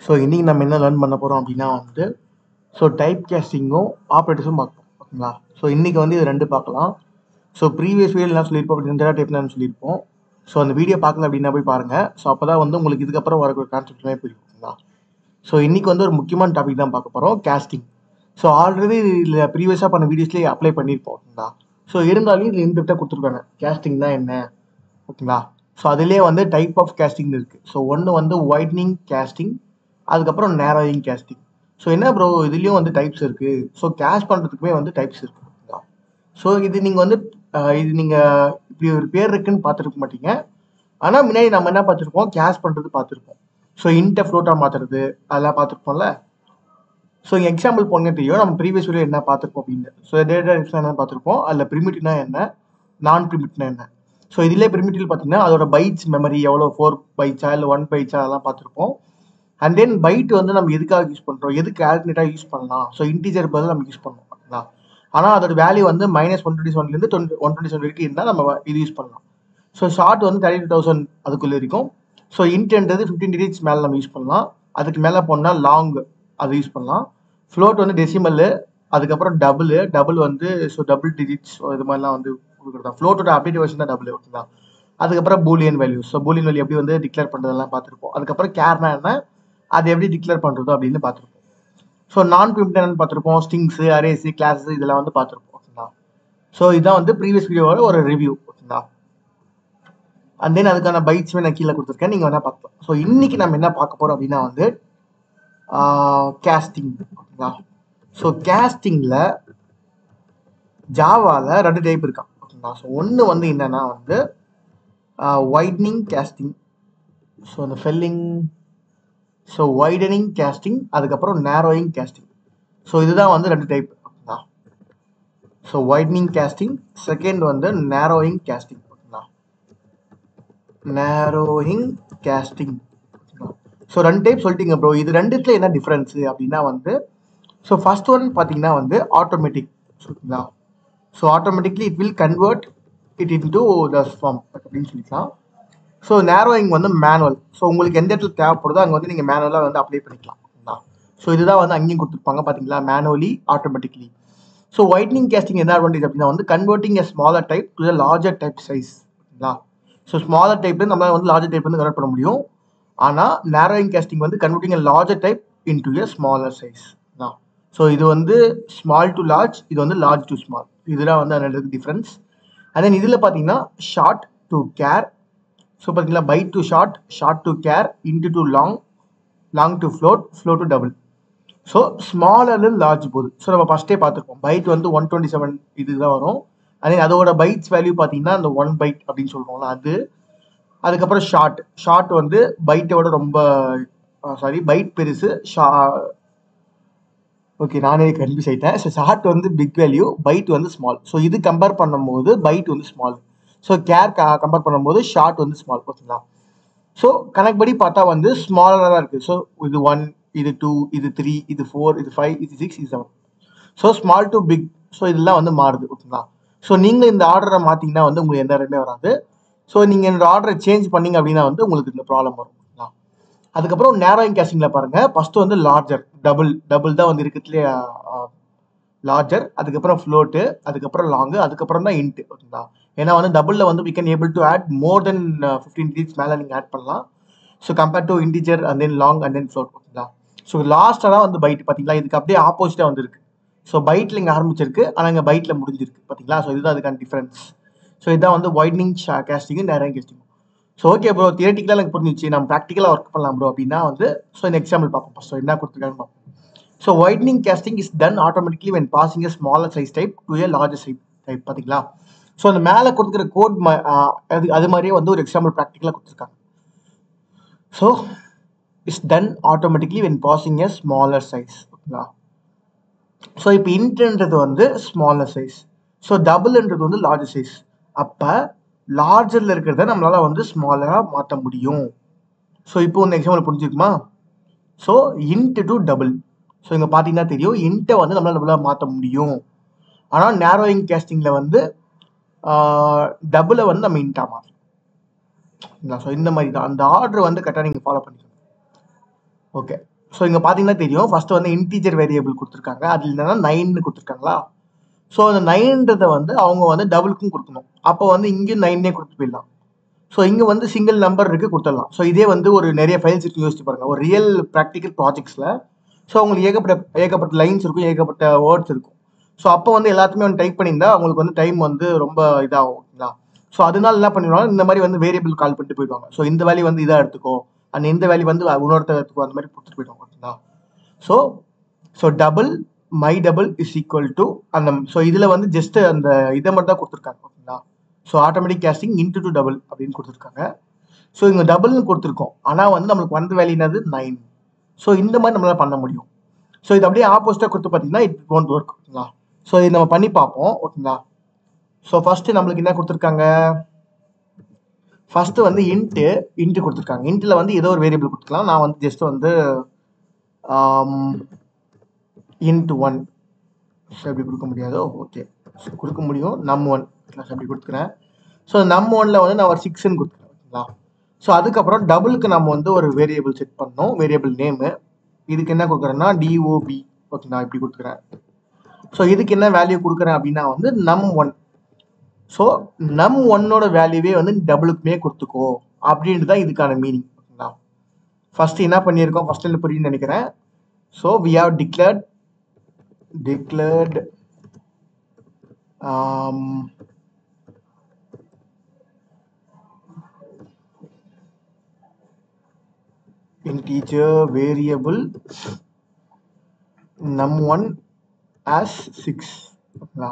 So இன்னைக்கு நம்ம என்ன லேர்ன் பண்ண போகிறோம் அப்படின்னா வந்து ஸோ டைப் கேஸ்டிங்கும் ஆப்ரேட்டர்ஸும் பார்ப்போம் ஓகேங்களா. ஸோ இன்னைக்கு வந்து இது ரெண்டு பார்க்கலாம். ஸோ ப்ரீவியஸ் வீடியோ என்ன சொல்லியிருப்போம் அப்படின்னு டேட்டா டைப்னு சொல்லியிருப்போம். ஸோ அந்த வீடியோ பார்க்கல அப்படின்னா போய் பாருங்கள். ஸோ அப்போ தான் வந்து உங்களுக்கு இதுக்கப்புறம் வரக்கூடிய கான்செப்ட்மே புரியும் ஓகேங்களா. ஸோ இன்னைக்கு வந்து ஒரு முக்கியமான டாபிக் தான் பார்க்க போகிறோம், கேஸ்டிங். ஸோ ஆல்ரெடி இதில் ப்ரீவியஸாக பண்ண வீடியோஸ்லேயே அப்ளை பண்ணியிருப்போம் ஓகேங்களா. ஸோ இருந்தாலும் இதில் இன்டெப்டாக கொடுத்துருக்காங்க கேஸ்டிங் தான் என்ன ஓகேங்களா. ஸோ அதுலேயே வந்து டைப் ஆஃப் கேஸ்டிங் இருக்குது. ஸோ ஒன்று வந்து ஒயிட்னிங் கேஸ்டிங், அதுக்கப்புறம் நேரோயிங் கேஸ்டிங். ஸோ என்ன ப்ரோ இதுலேயும் வந்து டைப்ஸ் இருக்குது. ஸோ கேஷ் பண்ணுறதுக்குமே வந்து டைப்ஸ் இருக்குது ஓகேங்களா. ஸோ இது நீங்கள் வந்து இது நீங்கள் இப்படி ஒரு பேர் இருக்குன்னு பார்த்துருக்க மாட்டீங்க. ஆனால் முன்னாடி நம்ம என்ன பார்த்துருப்போம், கேஷ் பண்ணுறது பார்த்துருப்போம். ஸோ இன்ட்டை ஃப்ளோட்டாக மாற்றுறது அதெல்லாம் பார்த்துருப்போம்ல. ஸோ எக்ஸாம்பிள் போங்க தெரியும் நம்ம ப்ரீவியஸ் வீடியோ என்ன பார்த்துருப்போம் அப்படின்னு. ஸோ டேட்டா டைப்ஸ் என்ன பார்த்துருப்போம், அதில் ப்ரிமிட்டிவ்னா என்ன, நான் ப்ரிமிட்னா என்ன. ஸோ இதிலே ப்ரிமிட்டிவ் பார்த்தீங்கன்னா அதோட பைட்ஸ் மெமரி எவ்வளோ, 4 பைட்ஸா இல்லை 1 பைட்ஸா அதெல்லாம் பார்த்துருப்போம். அண்ட் தென் பைட் வந்து நம்ம எதுக்காக யூஸ் பண்ணுறோம், எதுக்கு ஆல்டர்னேட்டாக யூஸ் பண்ணலாம். ஸோ இன்டீஜர் பதில் நம்ம யூஸ் பண்ணோம் ஓகேங்களா. ஆனால் அதோட வேல்யூ வந்து -127லேருந்து 127 வரைக்கும் இருந்தால் நம்ம இது யூஸ் பண்ணலாம். ஸோ ஷார்ட் வந்து 32,000 அதுக்குள்ளே இருக்கும். ஸோ இன்ட்ன்றது 15 டிஜிட்ஸ் மேலே நம்ம யூஸ் பண்ணலாம். அதுக்கு மேலே போனால் லாங் அது யூஸ் பண்ணலாம். ஃப்ளோட் வந்து டெசிமல், அதுக்கப்புறம் டபுள் வந்து ஸோ டபுள் டிஜிட்ஸ் இது மாதிரிலாம் வந்து கொடுக்குறதா. ஃப்ளோட்டோட அப்டேட் வெர்ஷன் தான் டபுள் ஓகேங்களா. அதுக்கப்புறம் Boolean value. So Boolean value எப்படி வந்து டிக்ளேர் பண்ணுறதெல்லாம் பார்த்துருப்போம். அதுக்கப்புறம் கேர்னா என்ன, அது எப்படி டிக்ளேர் பண்ணுறதோ அப்படின்னு பார்த்துருப்போம். ஸோ நான் ப்ரிமிட்டிவ் என்னன்னு பார்த்துருப்போம், ஸ்ட்ரிங்ஸு, அரேஸு, கிளாஸஸ் இதெல்லாம் வந்து பார்த்துருப்போம் ஓகேங்களா. ஸோ இதுதான் வந்து ப்ரீவியஸ் வீடியோவோட ஒரு ரிவ்யூ ஓகேங்களா. அண்ட் தென் அதுக்கான பைட்ஸ்மே நான் கீழே கொடுத்துருக்கேன், நீங்கள் வேணால் பார்க்கலாம். ஸோ இன்னைக்கு நம்ம என்ன பார்க்க போகிறோம் அப்படின்னா வந்து கேஸ்டிங் ஓகேங்களா. ஸோ கேஸ்டிங்கில் ஜாவாவில் 2 டைப் இருக்கான் ஓகேங்களா. ஸோ ஒன்று வந்து என்னன்னா வந்து வைட்னிங் கேஸ்டிங், ஸோ அந்த ஃபெல்லிங், ஸோ வைடனிங் கேஸ்டிங், அதுக்கப்புறம் நேரோயிங் கேஸ்டிங். ஸோ இதுதான் வந்து 2 டைப் ஓகேங்களா. ஸோ வைட்னிங் கேஸ்டிங், செகண்ட் வந்து நேரோயிங் கேஸ்டிங் ஓகேங்களா. Narrowing casting. ஸோ 2 டைப் சொல்லிட்டீங்க ப்ரோ, இது ரெண்டுத்துல என்ன டிஃப்ரென்ஸு அப்படின்னா வந்து ஸோ ஃபர்ஸ்ட் ஒன் பார்த்தீங்கன்னா வந்து ஆட்டோமேட்டிக் ஓகேங்களா. So automatically it will convert it into the form அப்படின்னு சொல்லிக்கலாம். ஸோ நேரோயிங் வந்து மேனுவல். ஸோ உங்களுக்கு எந்த இடத்துல தேவைப்படுதோ அங்கே வந்து நீங்கள் மேனுவலாக வந்து அப்ளை பண்ணிக்கலாம் ஓகேங்களா. ஸோ இதுதான் வந்து அங்கேயும் கொடுத்துருப்பாங்க பார்த்தீங்களா, manually automatically. So whitening casting என்ன அட்வான்டேஜ் அப்படின்னா வந்து converting a smaller type to larger type size ஓகேங்களா. ஸோ ஸ்மாலர் டைப் நம்மளால் வந்து லார்ஜர் டைப் வந்து கன்வெர்ட் பண்ண முடியும். ஆனால் நேரோயிங் கேஸ்டிங் வந்து converting a larger type into a smaller size. So இது வந்து ஸ்மால் டு லார்ஜ், இது வந்து லார்ஜ் டு ஸ்மால். இதெல்லாம் வந்து அதோட டிஃப்ரென்ஸ். அண்ட் தென் இதில் பார்த்தீங்கன்னா ஷார்ட் டு கேர். ஸோ பார்த்தீங்களா byte to short, short to char, int to long, long to float, float to double. So ஸ்மாலர்லேருந்து லார்ஜ் போகுது. ஸோ நம்ம ஃபஸ்ட்டே பார்த்துருப்போம் பைட் வந்து 127 இதுதான் வரும். அதே அதோட பைட்ஸ் வேல்யூ பார்த்தீங்கன்னா அந்த 1 பைட் அப்படின்னு சொல்கிறோம்ல அது. அதுக்கப்புறம் ஷார்ட் வந்து பைட்டோட ரொம்ப பைட் பெருசு, ஓகே நானே கன்ஃபியூஸ் ஆகிட்டேன். ஸோ ஷார்ட் வந்து பிக் வேல்யூ, பைட் வந்து ஸ்மால். ஸோ இது கம்பேர் பண்ணும்போது பைட் வந்து ஸ்மால். ஸோ கேர் கம்பேர் பண்ணும்போது ஷார்ட் வந்து ஸ்மால் ஓகேங்களா. ஸோ கணக்கு படி பார்த்தா வந்து ஸ்மாலராக தான் இருக்குது. ஸோ இது 1, இது 2, இது 3, இது 4, இது 5, இது 6, இது 7. So small to big. So இதெல்லாம் வந்து மாறுது ஓகேங்களா. ஸோ நீங்கள் இந்த ஆர்டரை மாற்றிங்கன்னா வந்து உங்களுக்கு எந்த இடமே வராது. ஸோ நீங்கள் இந்த ஆர்டரை சேஞ்ச் பண்ணீங்க அப்படின்னா வந்து உங்களுக்கு இந்த ப்ராப்ளம் வரும் ஓகேங்களா. அதுக்கப்புறம் நேரோயிங் கேஸ்டிங்கில் பாருங்கள், ஃபஸ்ட்டு வந்து லார்ஜர், டபுள் தான் வந்து இருக்கிறதுலே லார்ஜர், அதுக்கப்புறம் ஃப்ளோட்டு, அதுக்கப்புறம் லாங்கு, அதுக்கப்புறம் தான் இன்ட்டு ஓகேங்களா. ஏன்னா வந்து டபுளில் வந்து we can able to add more than 15 digits மேலே நீங்கள் ஆட் பண்ணலாம். So compare to integer and then long and then float ஓகேங்களா. ஸோ லாஸ்ட்டாக தான் வந்து பைட் பார்த்தீங்களா, இதுக்கு அப்படியே ஆப்போசிட்டாக வந்துருக்கு. ஸோ பைட்டில் இங்கே ஆரம்பிச்சிருக்கு, ஆனால் இங்கே பைட்டில் முடிஞ்சிருக்கு பார்த்தீங்களா. ஸோ இதுதான் அதுக்கான டிஃப்ரென்ஸ். ஸோ இதுதான் வந்து வைட்னிங் கேஸ்டிங்கும் நேரோயிங் கேஸ்டிங்கும். ஸோ ஓகே ப்ரோ, தியரட்டிக்கலாக எனக்கு புரிஞ்சிச்சு, நம்ம ப்ராக்டிக்கலாக ஒர்க் பண்ணலாம் ப்ரோ அப்படின்னா வந்து ஸோ இந்த எக்ஸாம்பிள் பார்ப்போம். ஸோ என்ன கொடுத்துருக்காங்கன்னு பார்ப்போம். So whitening casting is done automatically when passing a smaller size type to a larger size type பார்த்தீங்களா. ஸோ அந்த மேலே கொடுத்துக்கிற கோட் அது மாதிரியே வந்து ஒரு எக்ஸாம்பிள் ப்ராக்டிக்கலாக கொடுத்துருக்காங்க. So it's done automatically when passing a smaller size ஓகேங்களா. ஸோ இப்போ இன்ட்ன்றது வந்து ஸ்மாலர் சைஸ், ஸோ டபுள்ன்றது வந்து லார்ஜர் சைஸ். அப்போ லார்ஜரில் இருக்கிறத நம்மளால் வந்து ஸ்மாலராக மாற்ற முடியும். ஸோ இப்போ இந்த எக்ஸாம்பிள் புரிஞ்சுக்குமா. So int to double. So இங்கே பார்த்தீங்கன்னா தெரியும் இன்ட்டை வந்து நம்மளால் மாற்ற முடியும். ஆனால் நேரோயிங் கேஸ்டிங்கில் வந்து டபுளை வந்து நம்ம இன்ட்டாக மாற்றலாம். ஸோ இந்த மாதிரி தான் அந்த ஆர்டர் வந்து கரெக்டாக நீங்கள் ஃபாலோ பண்ணிக்கணும். ஓகே, ஸோ இங்கே பார்த்தீங்கன்னா தெரியும், ஃபர்ஸ்ட் வந்து இன்டீஜர் வேரியபிள் கொடுத்துருக்காங்க, அதில் என்னன்னா 9 கொடுத்துருக்காங்களா. ஸோ அந்த 9ன்றதை வந்து அவங்க வந்து டபுளுக்கும் கொடுக்கணும். அப்போ வந்து இங்கேயும் 9 கொடுத்து போயிடலாம். ஸோ இங்கே வந்து சிங்கிள் நம்பர் இருக்கு கொடுத்துடலாம். ஸோ இதே வந்து ஒரு நிறைய ஃபைல்ஸ் இருக்கு யோசிச்சு பாருங்க, ஒரு ரியல் ப்ராக்டிக்கல் ப்ராஜெக்ட்ஸில். ஸோ உங்களுக்கு ஏகப்பட்ட லைன்ஸ் இருக்கும், ஏகப்பட்ட வேர்ட்ஸ் இருக்கும். ஸோ அப்போ வந்து எல்லாத்தையுமே வந்து டைப் பண்ணியிருந்தா அவங்களுக்கு வந்து டைம் வந்து ரொம்ப இதாகும், ஓகேங்களா. ஸோ அதனால என்ன பண்ணிடுவாங்க, இந்த மாதிரி வந்து வேரியபிள் கால் பண்ணிட்டு போயிடுவாங்க. ஸோ இந்த வேல்யூ வந்து இதாக எடுத்துக்கோ, அந்த இந்த வேல்யூ வந்து இன்னொருத்தர் எடுத்துக்கோ, அந்த மாதிரி கொடுத்துட்டு போயிடுவாங்க, ஓகேங்களா. So double my double is equal to அந்த, ஸோ இதில் வந்து ஜஸ்ட் அந்த இதை மட்டும் தான் கொடுத்துருக்காங்க, ஓகேங்களா. So automatic casting into to double அப்படின்னு கொடுத்துருக்காங்க. ஸோ இங்கே டபுள்னு கொடுத்துருக்கோம், ஆனால் வந்து நம்மளுக்கு வந்த வேல்யூ என்னது 9. ஸோ இந்த மாதிரி நம்மளால பண்ண முடியும். ஸோ இது அப்படியே ஆப்போசிட்டாக கொடுத்து பார்த்தீங்கன்னா இட் ஒன்ட் ஒர்க், ஓகேங்களா. ஸோ இது நம்ம பண்ணி பார்ப்போம், ஓகேங்களா. ஸோ ஃபர்ஸ்ட் நம்மளுக்கு என்ன கொடுத்துருக்காங்க, ஃபர்ஸ்ட் வந்து இன்ட்டு கொடுத்துருக்காங்க. இன்ட்டில் வந்து ஏதோ ஒரு வேரியபிள் கொடுத்துக்கலாம். நான் வந்து ஜஸ்ட் வந்து இன்ட் 1 அப்படி கொடுக்க முடியாதோ, ஓகே கொடுக்க முடியும், num1 கிளாஸ் அப்படி கொடுத்துக்கிறேன். ஸோ num1ல வந்து நான் ஒரு 6ன்னு கொடுத்துக்கிறேன், ஓகேங்களா. ஸோ அதுக்கப்புறம் டபுளுக்கு நம்ம வந்து ஒரு வேரியபிள் செட் பண்ணோம், வேரியபிள் நேமு. இதுக்கு என்ன கொடுக்குறேன்னா DOB, ஓகேங்களா, இப்படி கொடுத்துக்கிறேன். ஸோ இதுக்கு என்ன வேல்யூ கொடுக்குறேன் அப்படின்னா வந்து num1. ஸோ num1ஓட வேல்யூவே வந்து டபுளுக்குமே கொடுத்துக்கோ அப்படின்ட்டு தான் இதுக்கான மீனிங், ஓகேங்களா. ஃபர்ஸ்ட் என்ன பண்ணியிருக்கோம், ஃபர்ஸ்ட் புரியுன்னு நினைக்கிறேன். So we have declared integer variable num1 as 6, ஓகேங்களா.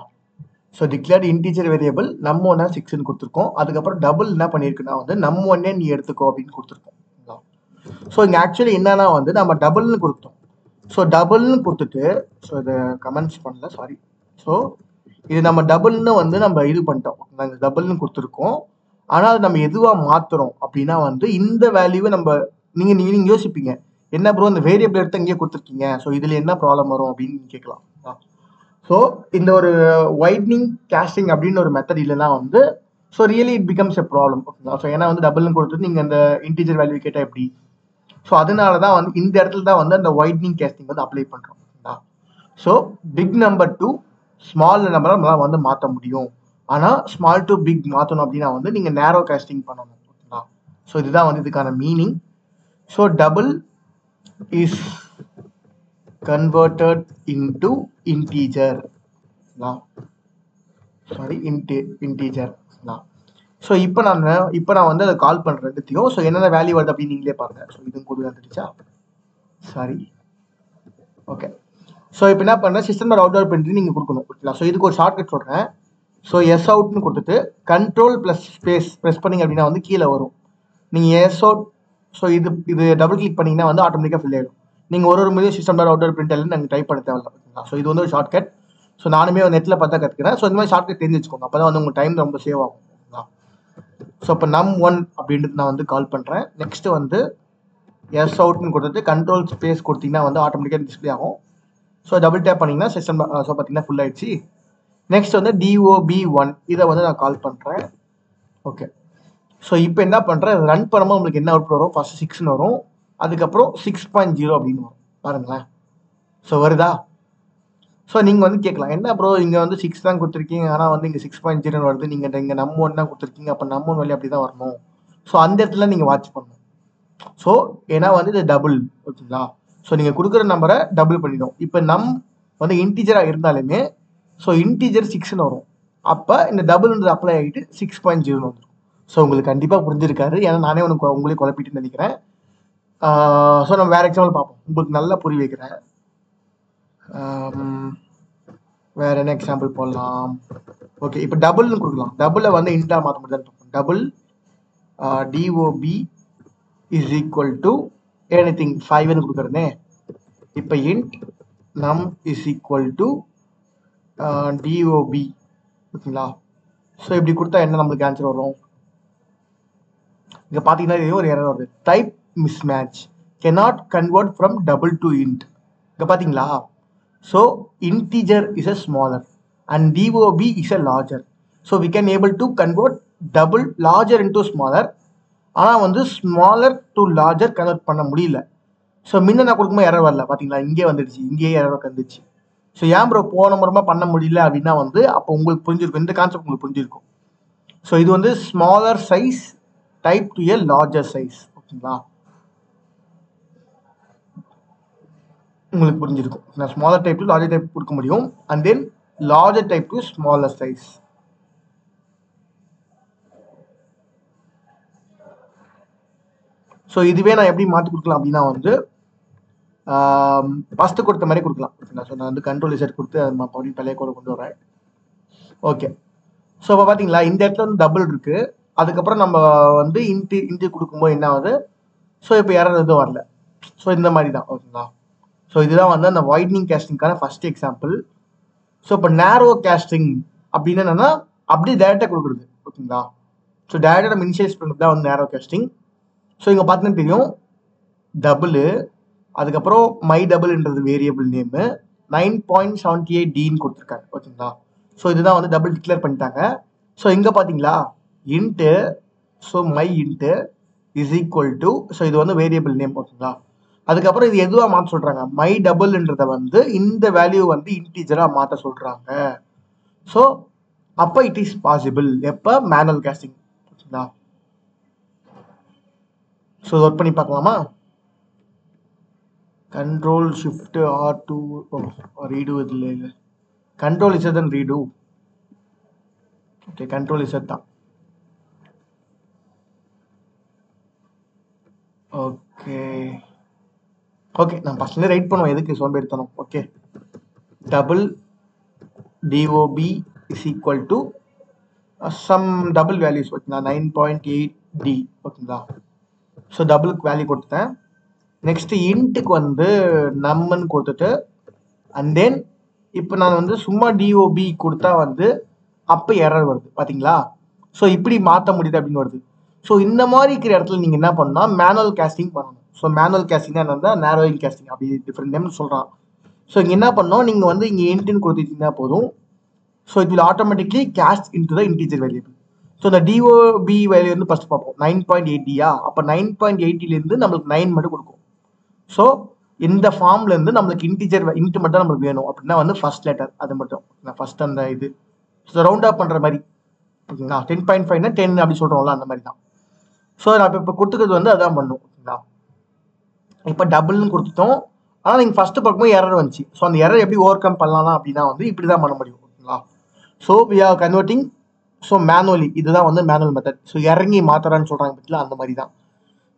So declared integer variable num1 as 6ன்னு கொடுத்துருக்கோம். அதுக்கப்புறம் டபுள் என்ன பண்ணியிருக்குன்னா வந்து num1 நீ எடுத்துக்கோ அப்படின்னு கொடுத்துருக்கோம். ஸோ இங்கே ஆக்சுவலி என்னன்னா வந்து நம்ம டபுள்னு கொடுத்தோம். ஸோ டபுள்னு கொடுத்துட்டு, ஸோ இதை கமெண்ட்ஸ் பண்ணல, சாரி. ஸோ இது நம்ம டபுள்னு வந்து நம்ம இது பண்ணிட்டோம், நாங்கள் டபுள்னு கொடுத்துருக்கோம். ஆனால் அது நம்ம எதுவாக மாற்றுறோம் அப்படின்னா வந்து இந்த வேல்யூவை நம்ம நீங்கள் யோசிப்பீங்க, என்ன ப்ரோ இந்த வேரியபிள் எடுத்து இங்கேயே கொடுத்துருக்கீங்க, ஸோ இதில் என்ன ப்ராப்ளம் வரும் அப்படின்னு கேட்கலாம். ஸோ இந்த ஒரு வைட்னிங் கேஸ்டிங் அப்படின்னு ஒரு மெத்தட் இல்லைன்னா வந்து so really it becomes a problem, ஓகேங்களா. ஸோ ஏன்னா வந்து டபுள்னு கொடுத்துட்டு நீங்கள் அந்த இன்டீஜர் வேல்யூ கேட்டால் எப்படி. ஸோ அதனால தான் வந்து இந்த இடத்துல தான் வந்து அந்த வைட்னிங் கேஸ்டிங் வந்து அப்ளை பண்ணுறோம், ஓகேங்களா. So big number to small நம்பரை நம்மளால் வந்து மாற்ற முடியும். ஆனால் ஸ்மால் டு பிக் மாற்றணும் அப்படின்னா வந்து நீங்கள் நேரோ கேஸ்டிங் பண்ணணும், ஓகேங்களா. ஸோ இதுதான் வந்து இதுக்கான meaning. So double is converted into integer, integer. So இப்போ நான் வந்து அதை கால் பண்ணுறேன் எடுத்தையும். ஸோ என்னென்ன வேல்யூ வருது அப்படின்னு நீங்களே பாருங்க. ஸோ இதுவும் கூட வந்துடுச்சா, சாரி, ஓகே. ஸோ இப்போ என்ன பண்ணுறேன், சிஸ்டம் அவுட் பண்ணிட்டு நீங்கள் கொடுக்கணும், ஓகேங்களா. ஸோ இதுக்கு ஒரு ஷார்ட்கட் சொல்கிறேன். ஸோ எஸ் அவுட்னு கொடுத்துட்டு கண்ட்ரோல் ப்ளஸ் ஸ்பேஸ் ப்ரெஸ் பண்ணிங்க அப்படின்னா வந்து கீழே வரும். நீங்கள் எஸ் அவுட், ஸோ இது டபுள் கிளிக் பண்ணிங்கன்னா வந்து ஆட்டோமேட்டிக்காக ஃபில் ஆகிடும். நீங்கள் ஒரு முறையும் சிஸ்டம் அவுட் பிரிண்டர்ல நாங்கள் டைப் பண்ண தேவையில்ல, ஓகேங்களா. ஸோ இது வந்து ஒரு ஷார்ட்கட். ஸோ நானுமே நெட்டில் பார்த்தா கற்றுக்கிறேன். ஸோ இந்த மாதிரி ஷார்ட்கட் தெரிஞ்சு வச்சுக்கோங்க, அப்போ தான் வந்து உங்கள் டைம் ரொம்ப சேவ் ஆகும், ஓகேங்களா. ஸோ இப்போ num1 அப்படின்ட்டு நான் வந்து கால் பண்ணுறேன். நெக்ஸ்ட் வந்து எஸ் அவுட்னு கொடுத்துட்டு கண்ட்ரோல் ஸ்பேஸ் கொடுத்தீங்கன்னா வந்து ஆட்டோமேட்டிக்காக டிஸ்பிளே ஆகும். ஸோ டபுள் டேப் பண்ணிங்கன்னா சிஸ்டம் ஸோ பார்த்தீங்கன்னா ஃபுல் ஆயிடுச்சு. நெக்ஸ்ட் வந்து DOB1 இதை வந்து நான் கால் பண்ணுறேன், ஓகே. ஸோ இப்போ என்ன பண்ணுறேன், ரன் பண்ணும்போது உங்களுக்கு என்ன அவுட் வரும், ஃபர்ஸ்ட் 6ன்னு வரும், அதுக்கப்புறம் 6.0 அப்படின்னு வரும், பாருங்களேன். ஸோ வருதா. ஸோ நீங்கள் வந்து கேட்கலாம், என்ன ப்ரோ இங்கே வந்து 6 தான் கொடுத்துருக்கீங்க, ஆனால் வந்து இங்கே 6.0 வருது, நீங்கள் இங்கே num1 தான் கொடுத்துருக்கீங்க, அப்போ num1 வேல்யூ அப்படி தான் வரணும். ஸோ அந்த இடத்துல நீங்கள் வாட்ச் பண்ணணும். ஸோ ஏன்னா வந்து இது டபுள், ஓகேங்களா. ஸோ நீங்கள் கொடுக்குற நம்பரை டபுள் பண்ணிடும். இப்போ நம் வந்து இன்டீஜராக இருந்தாலுமே ஸோ இன்டீஜர் 6ன்னு வரும், அப்போ இந்த டபுள்ன்றது அப்ளை ஆகிட்டு 6.0 வந்துடும். ஸோ உங்களுக்கு கண்டிப்பாக புரிஞ்சிருக்காரு, ஏன்னா நானே உங்களே குழப்பிட்டுன்னு நினைக்கிறேன். ஸோ நம்ம வேறு எக்ஸாம்பிள் பார்ப்போம், உங்களுக்கு நல்லா புரிய வைக்கிறேன். வேறு என்ன எக்ஸாம்பிள் போடலாம், ஓகே. இப்போ டபுள்னு கொடுக்கலாம், டபுளை வந்து இன்டா மாற்ற முடியாது. Double DOB is equal to anything 5ன்னு கொடுக்குறேனே. இப்போ int num is equal to DOB, ஓகேங்களா. ஸோ இப்படி கொடுத்தா என்ன நம்மளுக்கு ஆன்சர் வரும், இங்கே பார்த்தீங்கன்னா இது ஒரு எரர் வருது, type mismatch cannot convert from double to int. இங்கே பார்த்தீங்களா. So integer is a smaller and DOB is a larger. So we can able to convert double larger into smaller. ஆனால் வந்து smaller to larger convert பண்ண முடியல. So முன்ன நான் கொடுக்கும்போது error வரல பார்த்தீங்களா, இங்கே வந்துடுச்சு, இங்கேயே எரர் வந்துடுச்சு. ஸோ ஏன் ப்ரோ போன முறமா பண்ண முடியல அப்படின்னா வந்து அப்போ உங்களுக்கு புரிஞ்சிருக்கும், இந்த கான்செப்ட் உங்களுக்கு புரிஞ்சிருக்கும். ஸோ இது வந்து smaller size type to a larger size. ஓகேங்களா, உங்களுக்கு புரிஞ்சிருக்கும். நான் smaller type to larger type கொடுக்க முடியும், and then larger type to smaller size. So இதுவே நான் எப்படி மாற்றி கொடுக்கலாம் அப்படின்னா வந்து ஃபஸ்ட்டு கொடுத்த மாதிரி கொடுக்கலாம். ஓகேங்களா, ஸோ நான் வந்து கண்ட்ரோல் இசட் கொடுத்து அது மறுபடியும் பழைய கோடை கொண்டு வரேன். ஓகே, ஸோ இப்போ பார்த்தீங்களா இந்த இடத்துல வந்து டபுள் இருக்குது, அதுக்கப்புறம் நம்ம வந்து இன்ட்டு கொடுக்கும்போது என்ன ஆகுது, ஸோ இப்போ எரர் எதுவும் வரல. ஸோ இந்த மாதிரி தான். ஓகேங்களா, ஸோ இதுதான் வந்து அந்த வைட்னிங் கேஸ்டிங்கான ஃபர்ஸ்ட் எக்ஸாம்பிள். ஸோ இப்போ நேரோ கேஸ்டிங் அப்படின்னு என்னன்னா அப்படியே டேரெக்டாக கொடுக்குறது. ஓகேங்களா, ஸோ டேரெக்டாக நம்ம இனிஷியலைஸ் பண்ணுறது தான் வந்து நேரோ கேஸ்டிங். ஸோ இங்கே பார்த்தீங்கன்னா தெரியும் டபுள், அதுக்கப்புறம் மை டபுள்ன்றது வேரியபிள் நேமு 9.78Dன்னு கொடுத்துருக்காங்க. ஓகேங்களா, ஸோ இதுதான் வந்து டபுள் டிக்ளேர் பண்ணிட்டாங்க. ஸோ இங்கே பார்த்தீங்களா into, so my into is equal to, so இது வந்து வேரியபிள் நேம். ஓகேங்களா, அதுக்கப்புறம் இது எதுவாக மாற்ற சொல்கிறாங்க, மை டபுள்ன்றதை வந்து இந்த வேல்யூ வந்து இன்டீஜராக மாற்ற சொல்கிறாங்க. ஸோ அப்போ இட் இஸ் பாசிபிள் எப்போ மேனுவல் கேஸ்டிங். ஓகேங்களா, ஸோ ஒர்க் பண்ணி பார்க்கலாமா. கண்ட்ரோல் ஷிஃப்ட் R2 ரீடு இதில் இல்லை, கண்ட்ரோல் இசட் தான் ரீடு. ஓகே, கண்ட்ரோல் இசட் தான். ஓகே ஓகே, நான் ஃபஸ்ட்லேயே ரைட் பண்ணுவேன், எதுக்கு சோம்பேறித்தனம். Okay, double DOB is equal to some double values. ஓகேங்களா, 9.8D. ஓகேங்களா, ஸோ டபுளுக்கு வேல்யூ கொடுத்துட்டேன். நெக்ஸ்ட் இன்ட்டுக்கு வந்து நம்மன்னு கொடுத்துட்டு, அண்ட் தென் இப்போ நான் வந்து சும்மா DOB கொடுத்தா வந்து அப்போ எரர் வருது பார்த்தீங்களா. ஸோ இப்படி மாற்ற முடியுது அப்படின்னு வருது. ஸோ இந்த மாதிரி இருக்கிற இடத்துல நீங்கள் என்ன பண்ணணும்னா மேனுவல் கேஸ்டிங் பண்ணணும். ஸோ மேனுவல் கேஸ்டிங்னா என்னன்னா நேரோயிங் கேஸ்டிங், அப்படி டிஃப்ரெண்ட் நேம் சொல்கிறான். ஸோ இங்கே என்ன பண்ணோம், நீங்கள் வந்து இங்கே இன்ட்டுன்னு கொடுத்துட்டீங்கன்னா போதும். So it will automatically cast into the integer variable. So இந்த DOB வேல்யூ வந்து ஃபர்ஸ்ட் பார்ப்போம், 9.8Dயா, அப்போ 9.80லேருந்து நம்மளுக்கு 9 மட்டும் கொடுக்கும். ஸோ இந்த ஃபார்ம்லேருந்து நம்மளுக்கு இன்ட்டு மட்டும் நம்மளுக்கு வேணும் அப்படின்னா வந்து ஃபர்ஸ்ட் லெட்டர் அது மட்டும். நான் ஃபர்ஸ்ட் அந்த இது ஸோ ரவுண்ட் அப் பண்ணுற மாதிரி. ஓகேங்களா, 10.5னா 10 அப்படி சொல்கிறோம்ல, அந்த மாதிரி தான். ஸோ நான் இப்போ கொடுத்துக்கிறது வந்து அதான் பண்ணும். ஓகேங்களா, இப்போ டபுள்னு கொடுத்துட்டோம், ஆனால் நீங்கள் ஃபஸ்ட்டு பார்க்கும்போது எரர் வந்துச்சு. ஸோ அந்த எரர் எப்படி ஓவர் கம் பண்ணலாம் அப்படின்னா வந்து இப்படி தான் பண்ண முடியும். ஓகேங்களா, so we are converting, so manually, இதுதான் வந்து மேனுவல் மெத்தட். ஸோ இறங்கி மாற்றுறான்னு சொல்கிறாங்க பற்றில, அந்த மாதிரி தான்.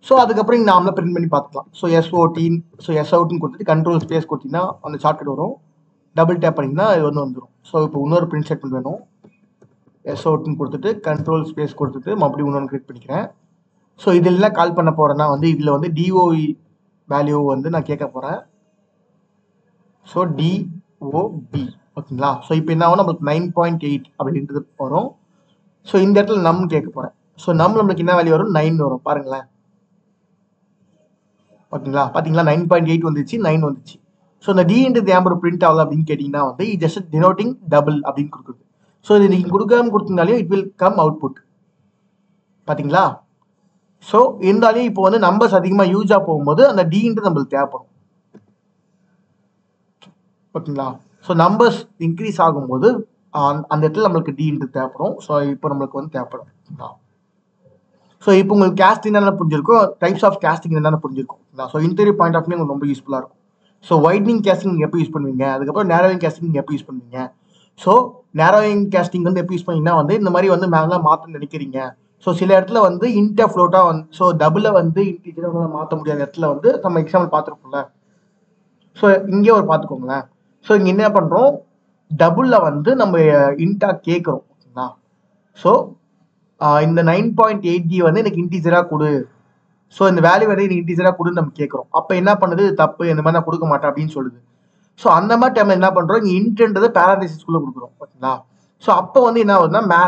ஸோ அதுக்கப்புறம் இங்கே நாமளே பிரிண்ட் பண்ணி பார்த்துக்கலாம். ஸோ SOT, ஸோ SOutன்னு கொடுத்துட்டு கண்ட்ரோல் ஸ்பேஸ் கொடுத்தீங்கன்னா அந்த ஷார்ட்கட் வரும், டபுள் டேப் பண்ணிங்கன்னா இது வந்து வந்துடும். ஸோ இப்போ இன்னொரு பிரிண்ட் ஸ்டேட்மெண்ட் வேணும், SOutன்னு கொடுத்துட்டு கண்ட்ரோல் ஸ்பேஸ் கொடுத்துட்டு மறுபடியும் இன்னொன்று கிரியேட் பண்ணிக்கிறேன். ஸோ இதெல்லாம் கால் பண்ண போகிறேன்னா வந்து இதில் வந்து DOE வேல்யூ வந்து நான் கேட்க போகிறேன். So DOB. ஓகேங்களா, ஸோ இப்போ என்ன ஆகும், நம்மளுக்கு 9.8 அப்படின்றது வரும். ஸோ இந்த இடத்துல நம் கேட்க போகிறேன். ஸோ நம்மளுக்கு என்ன வேல்யூ வரும், 9 வரும் பாருங்களேன். ஓகேங்களா, பார்த்தீங்களா 9.8 வந்துச்சு, 9 வந்துச்சு. ஸோ இந்த D ஏன் பிரிண்ட் ஆகல அப்படின்னு கேட்டிங்கன்னா வந்து ஜஸ்ட் டினோட்டிங் டபுள் அப்படின்னு கொடுக்குறது. ஸோ இது நீங்கள் கொடுக்காம கொடுத்தீங்கனாலே இட் வில் கம் அவுட்புட். பார்த்தீங்களா, ஸோ இருந்தாலும் இப்போ வந்து நம்பர்ஸ் அதிகமாக யூஸாக போகும்போது அந்த D நம்மளுக்கு தேவைப்படும். ஓகேங்களா, ஸோ நம்பர்ஸ் இன்க்ரீஸ் ஆகும்போது அந்த இடத்துல நம்மளுக்கு D தேவைப்படும். ஸோ இப்போ நம்மளுக்கு வந்து தேவைப்படும். ஓகேங்களா, ஸோ இப்போ உங்களுக்கு கேஸ்டிங் என்னென்ன புரிஞ்சிருக்கும், டைப்ஸ் ஆஃப் கேஸ்டிங் என்னென்ன புரிஞ்சிருக்கும். So interview point of view உங்களுக்கு ரொம்ப யூஸ்ஃபுல்லாக இருக்கும். ஸோ வைட்னிங் கேஸ்டிங் நீங்கள் எப்போ யூஸ் பண்ணுவீங்க, அதுக்கப்புறம் நேரோவிங் கேஸ்டிங் நீங்கள் எப்போ யூஸ் பண்ணுவீங்க. ஸோ நேரோவிங் கேஸ்டிங் வந்து எப்போ யூஸ் பண்ணீங்கன்னா வந்து இந்த மாதிரி வந்து மேலாம் மாற்ற நினைக்கிறீங்க. ஸோ சில இடத்துல வந்து இன்டா ஃப்ளோட்டாக வந்து ஸோ டபுளை வந்து இன்டீஜராக மாற்ற முடியாத இடத்துல வந்து நம்ம எக்ஸாம்பிள் பார்த்துருக்கோம்ல. ஸோ இங்கே ஒரு பார்த்துக்கோங்களேன். ஸோ இங்கே என்ன பண்ணுறோம், டபுளில் வந்து நம்ம இன்டா கேட்குறோம். ஓகேங்களா, ஸோ இந்த 9.8D வந்து எனக்கு இன்டீஜராக கொடு, ஸோ இந்த வேல்யூ வந்து எனக்கு இன்டீஜராக கொடுன்னு நம்ம கேட்குறோம். அப்போ என்ன பண்ணுது, தப்பு, இந்த மாதிரி நான் கொடுக்க மாட்டேன் அப்படின்னு சொல்லுது. ஸோ அந்த மாதிரி டைமில் என்ன பண்ணுறோம், இங்கே இன்ட்ன்றதை பேரான்டிசிஸ்குள்ளே கொடுக்குறோம். ஓகேங்களா, ஸோ அப்போ வந்து என்ன ஆகுதுன்னா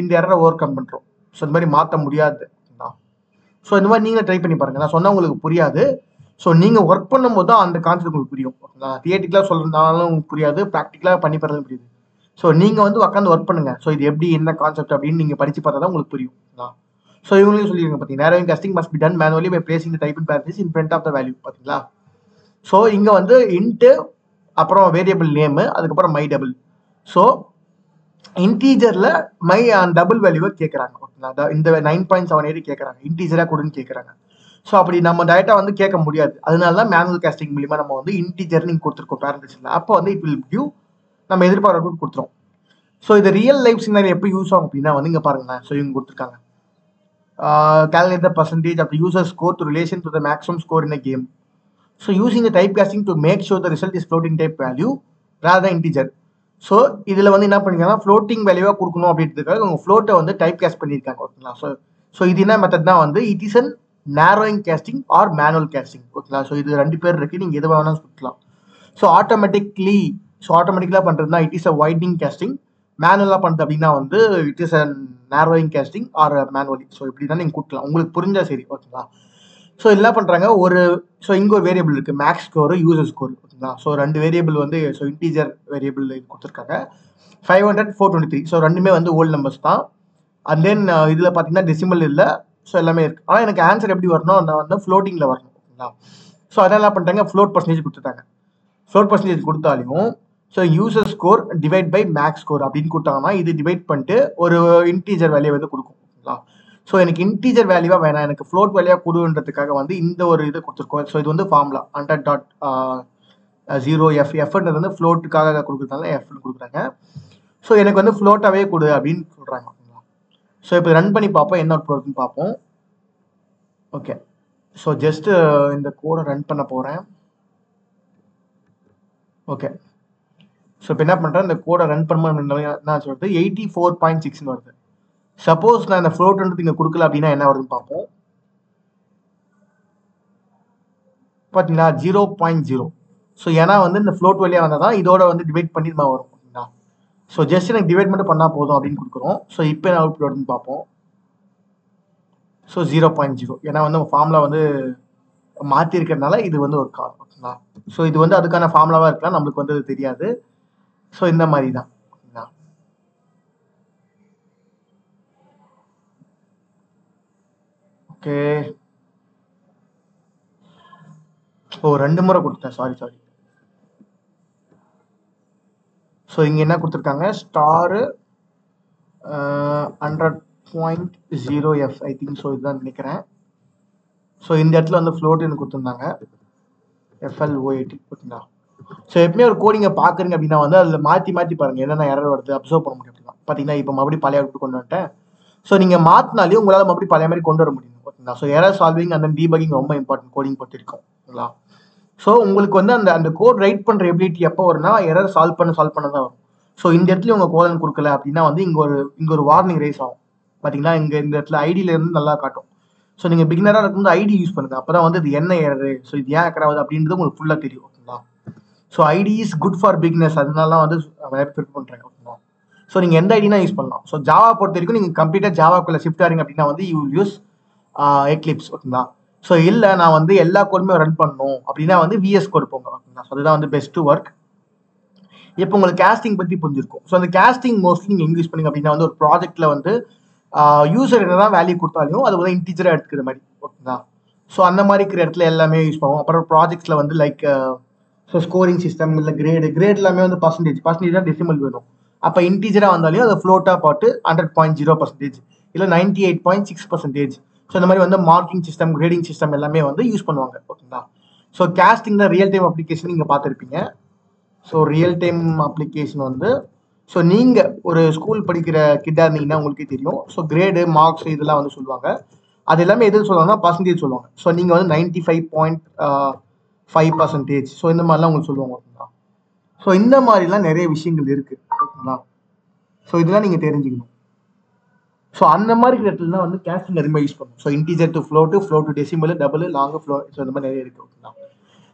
இந்த எரரை ஓவர் கம் பண்ணுறோம். ஸோ இந்த மாதிரி மாற்ற முடியாது. ஓகேங்களா, ஸோ இந்த மாதிரி நீங்களே ட்ரை பண்ணி பாருங்கள். நான் சொன்னால் உங்களுக்கு புரியாது. ஸோ நீங்கள் ஒர்க் பண்ணும்போது தான் அந்த கான்செப்ட் உங்களுக்கு புரியும். ஓகேங்களா, தியேட்டிக்கலாக சொல்கிறதுனாலும் உங்களுக்கு புரியாது, ப்ராக்டிக்கலாக பண்ணி பாருங்க புரியுது. ஸோ நீங்கள் வந்து உட்காந்து ஒர்க் பண்ணுங்கள். ஸோ இது எப்படி என்ன கான்செப்ட் அப்படின்னு நீங்கள் படித்து பார்த்தா தான் உங்களுக்கு புரியும். ஓகேங்களா, ஸோ இவங்களையும் சொல்லியிருங்க பார்த்தீங்கன்னா narrowing casting must be done manually by placing the type in parentheses in front of the value பார்த்தீங்களா. ஸோ இங்கே வந்து இன்ட்டு அப்புறம் வேரியபிள் நேமு அதுக்கப்புறம் மை டபுள். ஸோ இன்டீஜரில் மை டபுள் வேல்யூவை கேட்குறாங்க ஓகேங்களா. இந்த 9.78 கேட்குறாங்க, இன்டீஜராக கொடுன்னு கேட்குறாங்க. ஸோ அப்படி நம்ம டேட்டா வந்து கேட்க முடியாது. அதனால தான் மேனுவல் காஸ்டிங் மூலிமா நம்ம வந்து இன்டீஜர் நீங்கள் கொடுத்துருக்கோம் பேரண்டிஸில். அப்போ வந்து இட் வில் கிவ் நம்ம எதிர்பார்க்க கொடுத்துரும். ஸோ இது ரியல் லைஃப் சினாரியோ எப்போ யூஸ் ஆகும் அப்படின்னா வந்து இங்கே பாருங்களேன். ஸோ இவங்க கொடுத்துருக்காங்க calculate the percentage of the user score to relation to the maximum score in a game. So using the typecasting to make sure the result is floating type value rather than integer. So இதில் வந்து என்ன பண்ணிருக்காங்கன்னா floating வேல்யூவாக கொடுக்கணும் அப்படின்றதுக்காக உங்கள் ஃப்ளோட்டை வந்து type caste பண்ணியிருக்காங்க ஓகேங்களா. ஸோ இது என்ன மெத்தட் தான் வந்து it is an narrowing casting or manual casting ஓகேங்களா. ஸோ இது 2 பேர் இருக்குது, நீங்கள் எது வேணாலும் கொடுக்கலாம். ஸோ ஆட்டோமேட்டிக்கலாக பண்ணுறதுனா it is a widening casting. மேனுவலாக பண்ணுறது அப்படின்னா வந்து it is a narrowing casting or manually. So இப்படி தான் நீங்கள் கொடுக்கலாம், உங்களுக்கு புரிஞ்சா சரி ஓகேங்களா. ஸோ என்ன பண்ணுறாங்க ஸோ இங்கே ஒரு வேரியபிள் இருக்குது மேக்ஸ் ஸ்கோரு யூசர் ஸ்கோர் ஓகேங்களா. ஸோ 2 வேரியபிள் வந்து ஸோ இன்டீஜர் வேரியபிள் கொடுத்துருக்காங்க 500 423. ஸோ 2மே வந்து ஓல்டு நம்பர்ஸ் தான். அண்ட் தென் இதில் பார்த்தீங்கன்னா டெசிமல் இல்லை. ஸோ எல்லாமே இருக்குது. ஆனால் எனக்கு ஆன்சர் எப்படி வரணும், நான் வந்து ஃப்ளோட்டிங்கில் வரணும் ஓகேங்களா. ஸோ அதெல்லாம் என்ன பண்ணிட்டாங்க ஃப்ளோட் பர்சன்டேஜ் கொடுத்துட்டாங்க. ஃப்ளோட் பர்சன்டேஜ் கொடுத்தாலையும் so user score divide by max score அப்படின்னு கொடுத்தாங்கன்னா இது டிவைட் பண்ணிட்டு ஒரு இன்டீஜர் வேல்யூ வந்து கொடுக்கும் ஓகேங்களா. ஸோ எனக்கு இன்டீஜர் வேல்யூவாக வேணாம், எனக்கு ஃப்ளோட் வேல்யூவாக கொடுன்றதுக்காக வந்து இந்த ஒரு இது கொடுத்துருக்கோம். ஸோ இது வந்து ஃபார்முலா 100.0 எஃப்ன்றது வந்து ஃப்ளோட்டுக்காக கொடுக்குறதுனால எஃப்னு கொடுக்குறாங்க. ஸோ எனக்கு வந்து ஃப்ளோட்டாகவே கொடு அப்படின்னு சொல்கிறாங்க ஓகேங்களா. ஸோ இப்போ ரன் பண்ணி பார்ப்போம் என்ன அவுட் ப்ராடக்ட்னு பார்ப்போம். ஓகே, ஸோ ஜஸ்ட்டு இந்த கோடை ரன் பண்ண போகிறேன். ஓகே, ஸோ இப்போ என்ன பண்ணுறேன், இந்த கோடை ரன் பண்ண என்ன சொல்கிறது 84.6 வருது. சப்போஸ் நான் இந்த ஃப்ளோட்ன்றது இங்கே கொடுக்கல அப்படின்னா என்ன வருதுன்னு பார்ப்போம். பார்த்தீங்களா 0.0. ஸோ ஏன்னா வந்து இந்த ஃப்ளோட் வழியாக வந்தால் தான் இதோட வந்து டிவைட் பண்ணி தான் வரும் ஓகேங்களா. ஸோ ஜஸ்ட் எனக்கு டிவைட் மட்டும் பண்ணால் போதும் அப்படின்னு கொடுக்குறோம். ஸோ இப்போ என்ன அவுட் ப்ராடக்ட்னு பார்ப்போம். ஸோ 0.0 ஏன்னா வந்து ஃபார்முலா வந்து மாற்றி இருக்கிறதுனால இது வந்து ஒரு கால் ஓகேங்களா. ஸோ இது வந்து அதுக்கான ஃபார்முலாவாக இருக்கலாம், நம்மளுக்கு வந்து அது தெரியாது. ஸோ இந்த மாதிரி தான் ஓகேங்களா. ஓகே, ஓ 2 முறை கொடுத்தேன், சாரி. ஸோ இங்கே என்ன கொடுத்துருக்காங்க ஸ்டாரு 100.0 ஐ திங்க். ஸோ இதுதான் நினைக்கிறேன். ஸோ இந்த இடத்துல வந்து ஃப்ளோட்டுன்னு கொடுத்துருந்தாங்க FLOAT ஓகேங்களா. ஸோ எப்பவுமே ஒரு கோடிங்கை பார்க்குறீங்க அப்படின்னா வந்து அதில் மாற்றி பாருங்கள் என்னென்ன எரர் வருது அப்சர்வ் பண்ண முடியும் அப்படின்னா. பார்த்தீங்கன்னா இப்போ மறுபடியும் பழைய கொண்டு வந்துட்டேன். ஸோ நீங்கள் மாற்றினாலே உங்களால் மறுபடியும் பழைய மாதிரி கொண்டு வர முடியும் ஓகேங்களா. ஸோ எரர் சால்விங் அந்த டீபக்கிங் ரொம்ப இம்பார்ட்டன்ட் கோடிங் பொறுத்து இருக்கும் ஓகேங்களா. ஸோ உங்களுக்கு வந்து அந்த கோட் ரைட் பண்ணுற எபிலிட்டி எப்போ வரும்னா எரர் சால்வ் பண்ண தான் வரும். ஸோ இந்த இடத்துல உங்கள் கோலன் கொடுக்கல அப்படின்னா வந்து இங்கே ஒரு வார்னிங் ரைஸ் ஆகும். பார்த்தீங்கன்னா இந்த இடத்துல ஐடியிலேருந்து நல்லா காட்டும். ஸோ நீங்கள் பிகினராக இருக்கும்போது ஐடி யூஸ் பண்ணுங்கள், அப்போ தான் வந்து இது என்ன எரரு, ஸோ இது ஏன் எக்கராகுது அப்படின்றது உங்களுக்கு ஃபுல்லாக தெரியும் ஓகேங்களா. So IDE is good for beginners, அதனால வந்து நிறைய பேர் பண்ணுறாங்க ஓகேங்களா. ஸோ நீங்கள் எந்த ஐடினா யூஸ் பண்ணலாம். ஸோ ஜாவா பொறுத்த வரைக்கும் நீங்கள் கம்ப்ளீட்டாக ஜாவாக்குள்ளே ஷிஃப்ட் ஆகிறீங்க அப்படின்னா வந்து யூ யூஸ் எக்லிப்ஸ் ஓகேங்களா. ஸோ இல்லை நான் வந்து எல்லா கோடுமே ரன் பண்ணணும் அப்படின்னா வந்து VS கோட் போங்க ஓகேங்களா. ஸோ அதுதான் வந்து பெஸ்ட் ஒர்க். இப்போ உங்களுக்கு கேஸ்டிங் பற்றி புரிஞ்சிருக்கும். ஸோ அந்த கேஸ்டிங் மோஸ்ட்லி நீங்கள் எங்கே யூஸ் பண்ணீங்க அப்படின்னா வந்து ஒரு ப்ராஜெக்ட்டில் வந்து யூசர் என்ன தான் வேல்யூ கொடுத்தாலும் அது வந்து இன்டீஜராக எடுத்துக்கிற மாதிரி ஓகேங்களா. ஸோ அந்த மாதிரி இருக்கிற இடத்துல எல்லாமே யூஸ் பண்ணுவோம். அப்புறம் ப்ராஜெக்ட்ஸில் வந்து லைக் ஸோ ஸ்கோரிங் சிஸ்டம் இல்லை கிரேட் எல்லாமே வந்து பர்சன்டேஜ் தான் டெசிமல் வேணும். அப்போ இன்டீஜராக வந்தாலும் அதை ஃப்ளோட்டாக போட்டு 100.0% இல்லை 98.6%. ஸோ இந்த மாதிரி வந்து மார்க்கிங் சிஸ்டம் கிரேடிங் சிஸ்டம் எல்லாமே வந்து யூஸ் பண்ணுவாங்க ஓகேங்களா. ஸோ கேஸ்டிங்கில் ரியல் டைம் அப்ளிகேஷன் நீங்கள் பார்த்துருப்பீங்க. ஸோ ரியல் டைம் அப்ளிகேஷன் வந்து ஸோ நீங்கள் ஒரு ஸ்கூல் படிக்கிற கிட்டாக இருந்தீங்கன்னா உங்களுக்கே தெரியும். ஸோ கிரேடு மார்க்ஸ் இதெல்லாம் வந்து சொல்லுவாங்க. அது எல்லாமே எது சொல்லுவாங்கன்னா பர்சன்டேஜ் சொல்லுவாங்க. ஸோ நீங்கள் வந்து 95.5%. ஸோ இந்த மாதிரிலாம் உங்களுக்கு சொல்லுவாங்க ஓகேங்களா. ஸோ இந்த மாதிரிலாம் நிறைய விஷயங்கள் இருக்குது ஓகேங்களா. ஸோ இதெல்லாம் நீங்கள் தெரிஞ்சுக்கணும். ஸோ அந்த மாதிரி இடத்துல தான் வந்து கேஸ்டிங் அதிகமாக யூஸ் பண்ணும். So integer to float decimal double long flow. So இந்த மாதிரி நிறைய இருக்குது ஓகேங்களா.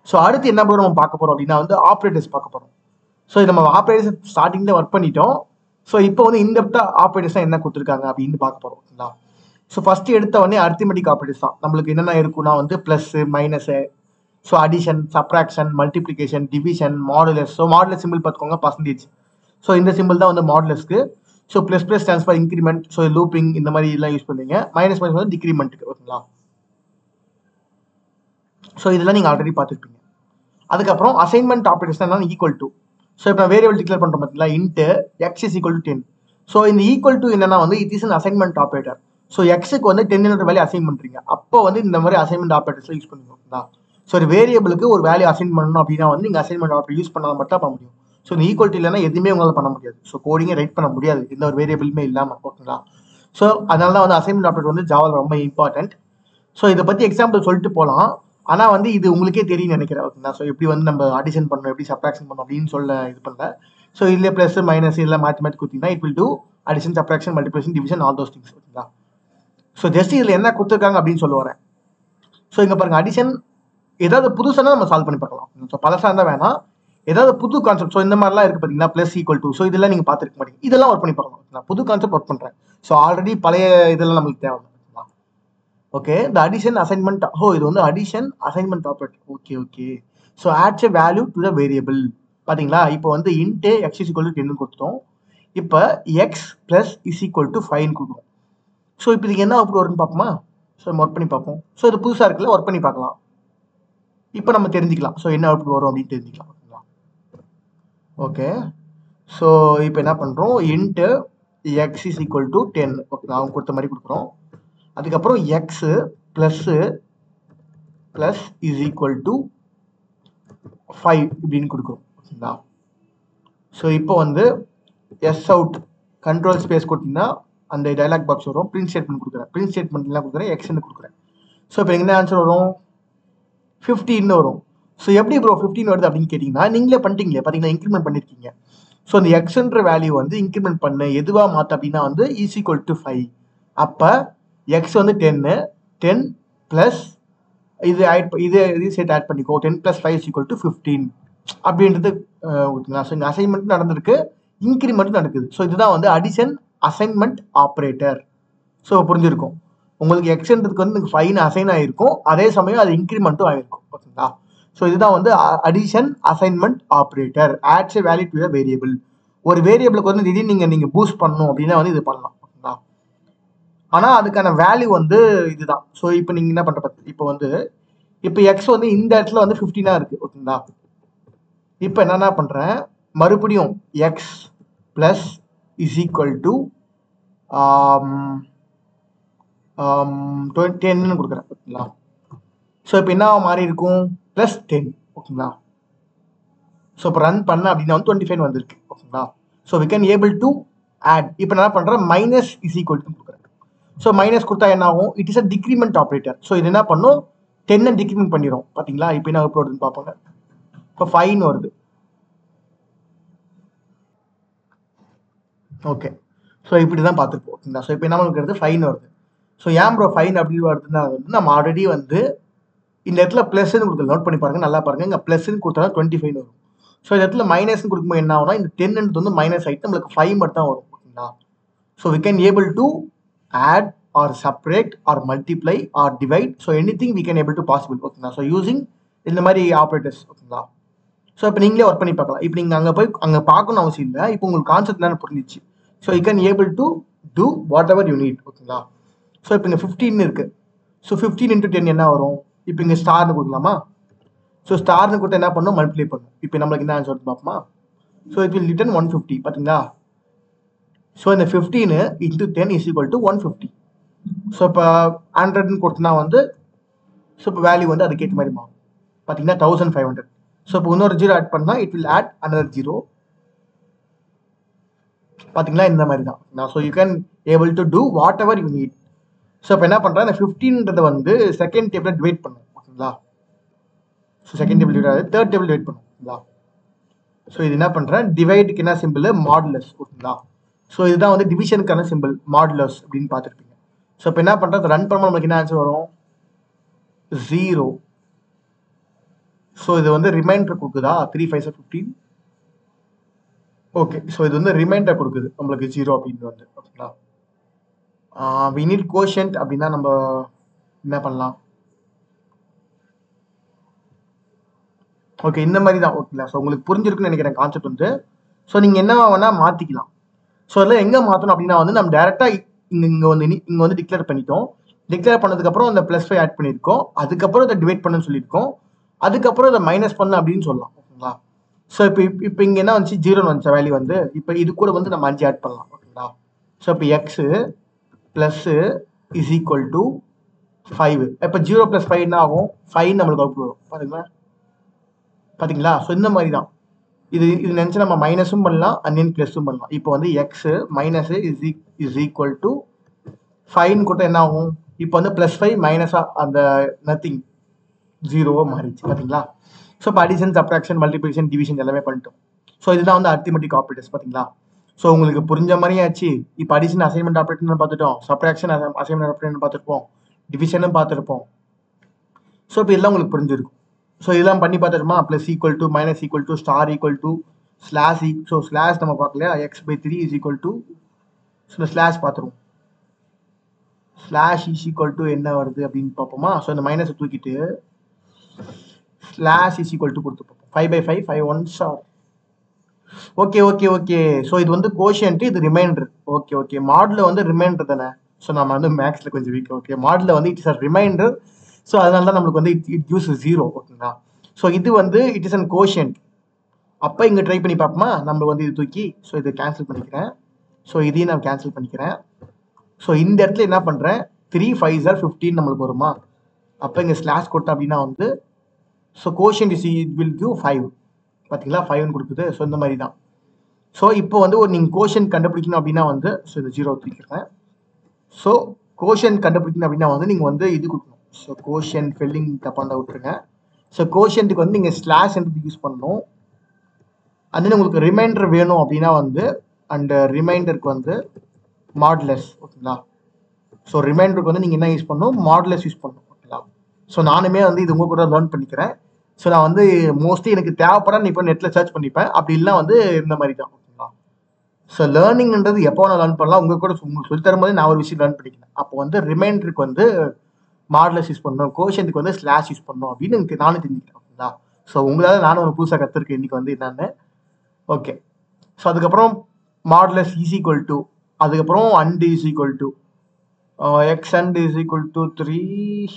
ஸோ அடுத்து என்ன ப்ரோ நம்ம பார்க்க போகிறோம் அப்படின்னா வந்து ஆப்ரேட்டர்ஸ் பார்க்க போகிறோம். ஸோ நம்ம ஆப்ரேட்டர்ஸ் ஸ்டார்டிங்கில் ஒர்க் பண்ணிட்டோம். ஸோ இப்போ வந்து இன்டெப்த்தாக ஆப்ரேட்டர்ஸாக என்ன கொடுத்துருக்காங்க அப்படின்னு பார்க்க போகிறோம் ஓகேங்களா. ஸோ ஃபஸ்ட்டு எடுத்த உடனே அரித்மெட்டிக் ஆப்ரேட்டர்ஸ் தான். நம்மளுக்கு என்னென்ன இருக்குன்னா வந்து plus minus, so addition subtraction multiplication division modulus. So modulus simple பார்த்துக்கோங்க பர்சன்டேஜ். ஸோ இந்த சிம்பிள் தான் வந்து மாடுலஸ்க்கு. So plus plus stands for increment. So looping இந்த மாதிரி எல்லாம் யூஸ் பண்ணுவீங்க. மைனஸ் மைனஸ் வந்து டிக்ரிமெண்ட்டுக்கு. ஓகேங்களா? ஸோ இதெல்லாம் நீங்கள் ஆல்ரெடி பார்த்துருப்பீங்க. அதுக்கப்புறம் அசைன்மெண்ட் ஆப்ரேட்டர்ஸ் என்ன ஈக்குவல் டு. ஸோ இப்போ நான் வேரியபிள் டிக்ளேர் பண்ணுறோம் பார்த்தீங்களா, into x is equal to 10. So இந்த ஈக்குவல் டு என்னன்னா வந்து it is an assignment operator. So எக்ஸுக்கு வந்து 10 வேல்யூ அசைன் பண்ணுறீங்க. அப்போ வந்து இந்த மாதிரி அசைன்மெண்ட் ஆப்ரேட்டர்ஸ் யூஸ் பண்ணுவீங்க. ஓகேங்களா? ஸோ ஒரு வேரியபிளுக்கு ஒரு வேல்யூ அசைன் பண்ணணும் அப்படின்னா வந்து நீங்கள் அசைன்மெண்ட் ஆப்ரேட்டர் யூஸ் பண்ணால் மட்டும் பண்ண முடியும். ஸோ இந்த ஈக்குவல் டு இல்லைன்னா எதுவுமே உங்களால் பண்ண முடியாது. ஸோ கோடிங்கே ரைட் பண்ண முடியாது எந்த ஒரு வேரியபிளுமே இல்லாமல். ஓகேங்களா? ஸோ அதனால தான் வந்து அசைன்மெண்ட் ஆப்ரேட்டர் வந்து ஜாவாவில் ரொம்ப இம்பார்ட்டன்ட். ஸோ இதை பற்றி எக்ஸாம்பிள் சொல்லிட்டு போகலாம். ஆனால் வந்து இது உங்களுக்கே தெரியும் நினைக்கிறேன். ஓகேங்களா? ஸோ எப்படி வந்து நம்ம அடிஷன் பண்ணணும், எப்படி சப்ராக்ஷன் பண்ணணும் அப்படின்னு சொல்ல இது பண்ணல. ஸோ இதில் ப்ளஸ் மைனஸ் இல்லை மாற்றி மாற்றி கொடுத்தீங்கன்னா it will do addition, subtraction, multiplication, division, all those things. ஓகேங்களா? ஸோ ஜஸ்ட் இதில் என்ன கொடுத்துருக்காங்க அப்படின்னு சொல்ல வரேன். ஸோ இங்கே பாருங்க, அடிஷன் ஏதாவது புதுசாக நம்ம சால்வ் பண்ணி பார்க்கலாம். ஸோ பழசாக இருந்தால் வேணாம், ஏதாவது புது கான்செப்ட். ஸோ இந்த மாதிரிலாம் இருக்குது பார்த்தீங்கன்னா, ப்ளஸ் ஈக்குவல் டு. ஸோ இதெல்லாம் நீங்கள் பார்த்துருக்க மாட்டீங்க. இதெல்லாம் ஒர்க் பண்ணி பார்க்கலாம். நான் புது கான்செப்ட் ஒர்க் பண்ணுறேன். ஸோ ஆல்ரெடி பழைய இதெல்லாம் நம்மளுக்கு தேவை. ஓகே, இந்த அடிஷன் அசைன்மெண்ட். இது வந்து addition assignment operator. Okay okay. So adds a value to the variable. பார்த்தீங்களா? இப்போ வந்து int x is equal to 10 கொடுத்தோம். இப்போ x plus is equal to 5 கொடுக்குறோம். ஸோ இப்போ இதுக்கு என்ன அவுட்புட் வரும்னு பார்ப்போமா? ஸோ நம்ம ஒர்க் பண்ணி பார்ப்போம். ஸோ இது புதுசாக இருக்குல்ல, ஒர்க் பண்ணி பார்க்கலாம். இப்போ நம்ம தெரிஞ்சுக்கலாம். ஸோ என்ன அவுட்புட் வரும் அப்படின்னு தெரிஞ்சுக்கலாம். ஓகேங்களா? ஓகே, ஸோ இப்போ என்ன பண்ணுறோம், into x is equal to 10. Okay, அவங்க கொடுத்த மாதிரி கொடுக்குறோம். அதுக்கப்புறம் x plus plus is equal to 5 இப்படின்னு கொடுக்குறோம். ஓகேங்களா? ஸோ இப்போ வந்து எஸ் அவுட் கண்ட்ரோல் ஸ்பேஸ் கொடுத்தீங்கன்னா அந்த டைலாக் பாக்ஸ் வரும். பிரிண்ட் ஸ்டேட்மெண்ட் கொடுக்குறேன். பிரிண்ட் ஸ்டேட்மெண்ட்லாம் கொடுக்குறேன், எக்ஸ்ன்னு கொடுக்குறேன். ஸோ இப்போ என்ன ஆன்சர் வரும்? 15 வரும். ஸோ எப்படி ப்ரோ 15 வருது அப்படின்னு கேட்டிங்கன்னா, நீங்களே பண்ணிட்டீங்களே, பார்த்தீங்கன்னா இன்க்ரிமெண்ட் பண்ணியிருக்கீங்க. ஸோ அந்த எக்ஸ்ன்ற வேல்யூ வந்து இன்க்ரிமெண்ட் பண்ணு எதுவாக மாற்ற அப்படின்னா வந்து இஸ் ஈக்குவல் டு 5. அப்போ எக்ஸ் வந்து 10 ப்ளஸ் இது சேர்த்து ஆட் பண்ணிக்கோ. 10 + 5 = 15 அப்படின்றது. ஓகேங்களா? ஸோ இங்கே அசைன்மெண்ட் நடந்திருக்கு, இன்க்ரிமெண்ட் நடக்குது. ஸோ இதுதான் வந்து அடிஷன் அசைன்மெண்ட் ஆப்ரேட்டர். ஸோ புரிஞ்சிருக்கும் உங்களுக்கு. எக்ஸ்ன்றதுக்கு வந்து 5 அசைன் ஆகிருக்கும், அதே சமயம் அது இன்க்ரிமெண்ட்டும் ஆகிருக்கும். ஓகேங்களா? ஸோ இதுதான் வந்து addition assignment operator. Adds a value to the variable. ஒரு வேரியபிளுக்கு வந்து திடீர்னு நீங்கள் பூஸ்ட் பண்ணணும் அப்படின்னா வந்து இது பண்ணலாம். ஓகேங்களா? ஆனால் அதுக்கான வேல்யூ வந்து இதுதான். ஸோ இப்போ நீங்கள் என்ன பண்ணுற பார்த்து, இப்போ எக்ஸ் வந்து இந்த இடத்துல வந்து 15 இருக்குது. ஓகேங்களா? இப்போ என்ன பண்ணுறேன், மறுபடியும் X plus is equal to 10 கொடுக்குறேன். ஓகேங்களா? ஸோ இப்போ என்ன மாறி இருக்கும், +10. ஓகேங்களா? ஸோ இப்போ ரன் பண்ண அப்படின்னா வந்து 25 வந்திருக்கு. ஓகேங்களா? So we can able to add. இப்போ என்ன பண்ணுறேன், மைனஸ் இஸ் ஈக்குவல் டு கொடுக்குறேன். ஸோ மைனஸ் கொடுத்தா என்ன ஆகும், it is a decrement operator. So இது என்ன பண்ணும், 10 டிக்ரிமெண்ட் பண்ணிடும். பார்த்தீங்களா? இப்போ என்ன அவுட் வருதுன்னு பார்ப்போங்க. இப்போ 5 வருது. ஓகே, ஸோ இப்படி தான் பார்த்துருப்போம். ஓகேங்களா? ஸோ இப்போ என்ன பண்ணுறது, 5 வருது. ஸோ ஏன் ப்ரோ 5 அப்படி வருதுன்னா வந்து நம்ம ஆல்ரெடி வந்து இந்த இடத்துல ப்ளஸ்ன்னு கொடுத்து நோட் பண்ணி பாருங்க, நல்லா பாருங்க. இங்கே ப்ளஸ்ன்னு கொடுத்தா 25 வரும். ஸோ இந்த இடத்துல மைனஸ்ன்னு கொடுக்கும்போது என்ன ஆகும்னா, இந்த 10 வந்து மைனஸ் ஆகிட்டு நம்மளுக்கு 5 மட்டும் தான் வரும். ஓகேங்களா? So we can able to add or separate or multiply or divide. So anything we can able to possible. ஓகேங்களா? ஸோ யூசிங் இந்த மாதிரி ஆப்ரேட்டர்ஸ். ஓகேங்களா? ஸோ இப்போ நீங்களே ஒர்க் பண்ணி பார்க்கலாம். இப்போ நீங்கள் அங்கே பார்க்கணும் அவசியம் இல்லை. இப்போ உங்களுக்கு கான்செப்ட் தான் புரிஞ்சிச்சு. So you can able to do whatever you need. ஓகேங்களா? ஸோ இப்போ இங்கே 15 இருக்குது. ஸோ 15 × 10 என்ன வரும், இப்போ இங்கே ஸ்டார்னு கொடுக்கலாமா? ஸோ ஸ்டார்னு கொடுத்தா என்ன பண்ணும், மல்டிப்ளை பண்ணும். இப்போ நம்மளுக்கு என்ன ஆன்சர் பார்ப்போமா? So it will return 150. பார்த்தீங்களா? ஸோ இந்த 15 × 10 = 150. ஸோ இப்போ 100ன்னு கொடுத்தனா வந்து ஸோ இப்போ வேல்யூ வந்து அதுக்கேற்ற மாதிரி மாறும். பார்த்தீங்கன்னா 1500. ஸோ இப்போ இன்னொரு 0 ஆட் பண்ணால் இட் வில் ஆட் another 0. பார்த்தீங்களா? இந்த மாதிரி தான். So you can able to do whatever you need. So இப்போ என்ன பண்ணுறேன், இந்த 15ன்றதை வந்து செகண்ட் டேபிள் டிவைட் பண்ணும். ஓகேங்களா? So second table divide, third table divide பண்ணும். ஓகேங்களா? ஸோ இது என்ன பண்ணுறேன், டிவைடுக்கு என்ன சிம்பிள், மாடுலஸ். ஓகேங்களா? ஸோ இதுதான் வந்து டிவிஷனுக்கான சிம்பிள், மாடுலஸ் அப்படின்னு பார்த்துருப்பீங்க. ஸோ இப்போ என்ன பண்ணுறது, ரன் பண்ண நம்மளுக்கு என்ன ஆன்சர் வரும், 0. ஸோ இது வந்து ரிமைண்டர் கொடுக்குதா, 3 5 15. ஓகே, ஸோ இது வந்து ரிமைண்டர் கொடுக்குது நம்மளுக்கு 0 அப்படின்னு வந்து. ஓகேங்களா? வி நீட் கோஷன்ட் அப்படின்னா நம்ம என்ன பண்ணலாம், ஓகே இந்த மாதிரி தான். ஓகேங்களா? ஸோ உங்களுக்கு புரிஞ்சிருக்குன்னு நினைக்கிறேன் கான்செப்ட் வந்து. ஸோ நீங்கள் என்ன வேணால் மாற்றிக்கலாம். ஸோ அதில் எங்கே மாற்றணும் அப்படின்னா வந்து நம்ம டேரெக்டாக இங்கே வந்து டிக்ளேர் பண்ணிட்டோம். டிக்ளேர் பண்ணதுக்கப்புறம் அந்த +5 ஆட் பண்ணியிருக்கோம். அதுக்கப்புறம் இதை டிவைட் பண்ணுன்னு சொல்லியிருக்கோம். அதுக்கப்புறம் இதை மைனஸ் பண்ணு அப்படின்னு சொல்லலாம். ஓகேங்களா? ஸோ இப்போ இங்கே என்ன வந்துச்சு 0ன்னு வந்துச்சா வேல்யூ வந்து இப்போ இது கூட வந்து நம்ம 5 ஆட் பண்ணலாம். ஓகேங்களா? ஸோ இப்போ x plus is equal to 5. இப்போ 0 + 5 என்ன ஆகும் 5 நம்மளுக்கு அவுட் வரும் பார்த்தீங்களா? ஸோ இந்த மாதிரி தான் இது நினச்சி நம்ம மைனஸும் பண்ணலாம் அண்ட் தென் ப்ளஸும் பண்ணலாம். இப்போ வந்து x minus is equal to 5 கூட என்ன ஆகும் இப்போ வந்து +5 மைனஸாக அந்த நத்திங் 0 மாறிடுச்சு பார்த்தீங்களா? ஸோ இப்போ அடிஷன் சப்ராக்ஷன் மல்டிப்ளிகேஷன் டிவிஷன் எல்லாமே பண்ணிட்டோம். ஸோ இதுதான் வந்து அரித்மெட்டிக் ஆப்ரேட்டர்ஸ் பார்த்தீங்களா? ஸோ உங்களுக்கு புரிஞ்ச மாதிரியே ஆச்சு. இப்போ அடிஷன் அசைன்மெண்ட் ஆப்ரேட்டர்னு பார்த்துட்டோம், சப்ராக்ஷன் அசைன்மெண்ட் ஆப்ரேட்டர்னு பார்த்துருப்போம், டிவிஷனும் பார்த்துருப்போம். ஸோ இப்போ இதெல்லாம் உங்களுக்கு புரிஞ்சிருக்கும். ஸோ இதெல்லாம் பண்ணி பார்த்துருமா plus equal to minus equal to star equal to slash so slash நம்ம பார்க்கலையா x/3 is equal to so slash பார்த்துருவோம். ஸ்லாஷ் இஸ் ஈக்குவல் டு என்ன வருது அப்படின்னு பார்ப்போமா? ஸோ இந்த மைனஸை தூக்கிட்டு ஸ்லாஷ் இஸ் ஈக்குவல் டு கொடுத்து பார்ப்போம். 5/5 5 1s ஆர் ஓகே. ஸோ இது வந்து கோஷியன்ட், இது ரிமைண்டர். ஓகே மாடலில் வந்து ரிமைண்டர் தானே. ஸோ நம்ம வந்து மேக்ஸில் கொஞ்சம் வீக். ஓகே மாடலில் வந்து it is a reminder. So அதனால தான் நம்மளுக்கு வந்து இட் யூஸ் 0. ஓகேங்களா? ஸோ இது வந்து இட் இஸ் அன் கோஷியன்ட். அப்போ இங்கே ட்ரை பண்ணி பார்ப்போமா? நம்ம வந்து இது தூக்கி ஸோ இதை கேன்சல் பண்ணிக்கிறேன். ஸோ இதையும் நான் கேன்சல் பண்ணிக்கிறேன். ஸோ இந்த இடத்துல என்ன பண்ணுறேன் 3 5s are 15 நம்மளுக்கு வருமா? அப்போ இங்கே ஸ்லாஷ் கொடுத்தேன் அப்படின்னா வந்து so quotient is it will give 5. பார்த்தீங்களா 5ன்னு கொடுக்குது. ஸோ இந்த மாதிரி தான். ஸோ இப்போ வந்து ஒரு நீங்கள் கோஷியன்ட் கண்டுபிடிக்கணும் அப்படின்னா வந்து ஸோ இந்த 0 தூக்கிக்கிறேன். ஸோ கோஷியன்ட் கண்டுபிடிக்கணும் அப்படின்னா வந்து நீங்கள் வந்து இது கொடுக்கணும். ஸோ கோஷியன்ட் ஃபெல்லிங் தப்பாக தான் விட்டுருங்க. ஸோ கோஷியன்ட்டுக்கு வந்து நீங்கள் ஸ்லாஷ் என்று யூஸ் பண்ணணும். அது உங்களுக்கு ரிமைண்டர் வேணும் அப்படின்னா வந்து அண்ட் ரிமைண்டருக்கு வந்து மாடுலஸ். ஓகேங்களா? ஸோ ரிமைண்டருக்கு வந்து நீங்கள் என்ன யூஸ் பண்ணணும் மாடுலஸ் யூஸ் பண்ணணும். ஓகேங்களா? ஸோ நானுமே வந்து இது உங்கள் கூட லேர்ன் பண்ணிக்கிறேன். ஸோ நான் வந்து மோஸ்ட்லி எனக்கு தேவைப்பட இப்போ நெட்டில் சர்ச் பண்ணிப்பேன். அப்படி இல்லைனா வந்து இந்த மாதிரி தான். ஓகேங்களா? ஸோ லேர்னிங்ன்றது எப்போ நான் லேர்ன் பண்ணலாம் உங்கள் கூட உங்களுக்கு சொல்லி தரும்போது நான் ஒரு விஷயம் லேர்ன் பண்ணிக்கிறேன். அப்போ வந்து ரிமைண்டருக்கு வந்து மாடுலஸ் யூஸ் பண்ணணும், கோஷன்ட்டுக்கு வந்து ஸ்லாஷ் யூஸ் பண்ணணும் அப்படின்னு நானும் தெரிஞ்சுக்கிறேன். ஓகேங்களா? ஸோ உங்களால் நானும் ஒரு புதுசாக கற்றுருக்கேன் இன்றைக்கி வந்து என்னென்னு. ஓகே. ஸோ அதுக்கப்புறம் மாடுலஸ் இஸ் ஈக்குவல் டு அதுக்கப்புறம் and is equal to X and is equal to 3.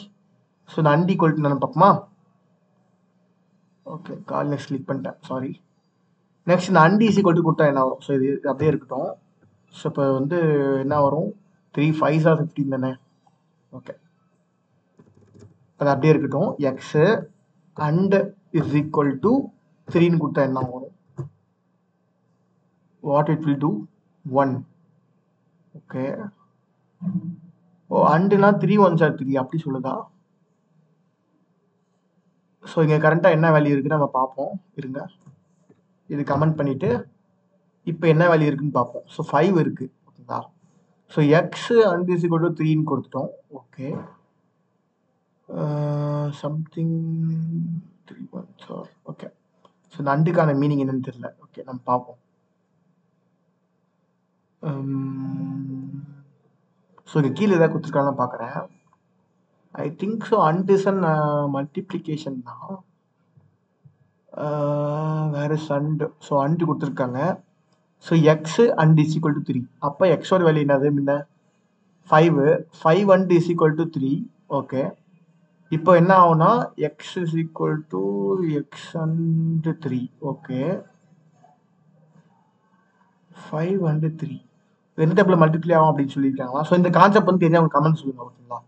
So இந்த அண்ட் ஈக்குவல் டு நான் பார்ப்போமா? ஓகே கால் நெக்ஸ்ட் கிளிக் பண்ணிட்டேன், சாரி. நெக்ஸ்ட் இந்த அண்ட் இஸ் ஈக்குவல் டு கொடுத்தா என்ன வரும்? ஸோ இது அப்படியே இருக்கட்டும். ஸோ இப்போ வந்து என்ன வரும் 3 5s are 15 தானே. ஓகே அது அப்படியே இருக்கட்டும். X and is equal to 3ன்னு கொடுத்தா என்ன வரும்? what it will do 1. Okay. Oh அண்டுனா 3 1s are 3 அப்படி சொல்லுதா? ஸோ இங்கே கரண்ட்டாக என்ன வேல்யூ இருக்குன்னு நம்ம பார்ப்போம். இருங்க இது கமெண்ட் பண்ணிவிட்டு இப்போ என்ன வேல்யூ இருக்குன்னு பார்ப்போம். ஸோ 5 இருக்குது. ஓகேங்களா? So x and is equal to 3ன்னு கொடுத்துட்டோம். Okay something 3 1s are okay. So இந்த அண்டுக்கான மீனிங் என்னன்னு தெரியல. ஓகே நம்ம பார்ப்போம். ஸோ இங்கே கீழே ஏதாவது கொடுத்துருக்காங்கன்னு பார்க்குறேன். I think so and is an multiplication தான். வேறு அண்டு ஸோ அண்டு கொடுத்துருக்காங்க. So x and is equal to 3. அப்போ எக்ஸோட வேல்யூ என்னது முன்ன 5 and is equal to 3. Okay இப்போ என்ன ஆகும்னா X is equal to X and 3. Okay 5 and 3 எந்த டைப்பில் மல்டிப்ளை ஆகும் அப்படின்னு சொல்லியிருக்காங்களா? ஸோ இந்த கான்செப்ட் வந்து தெரிஞ்சு அவங்க கமெண்ட் சொல்லுங்க. ஓகேங்களா?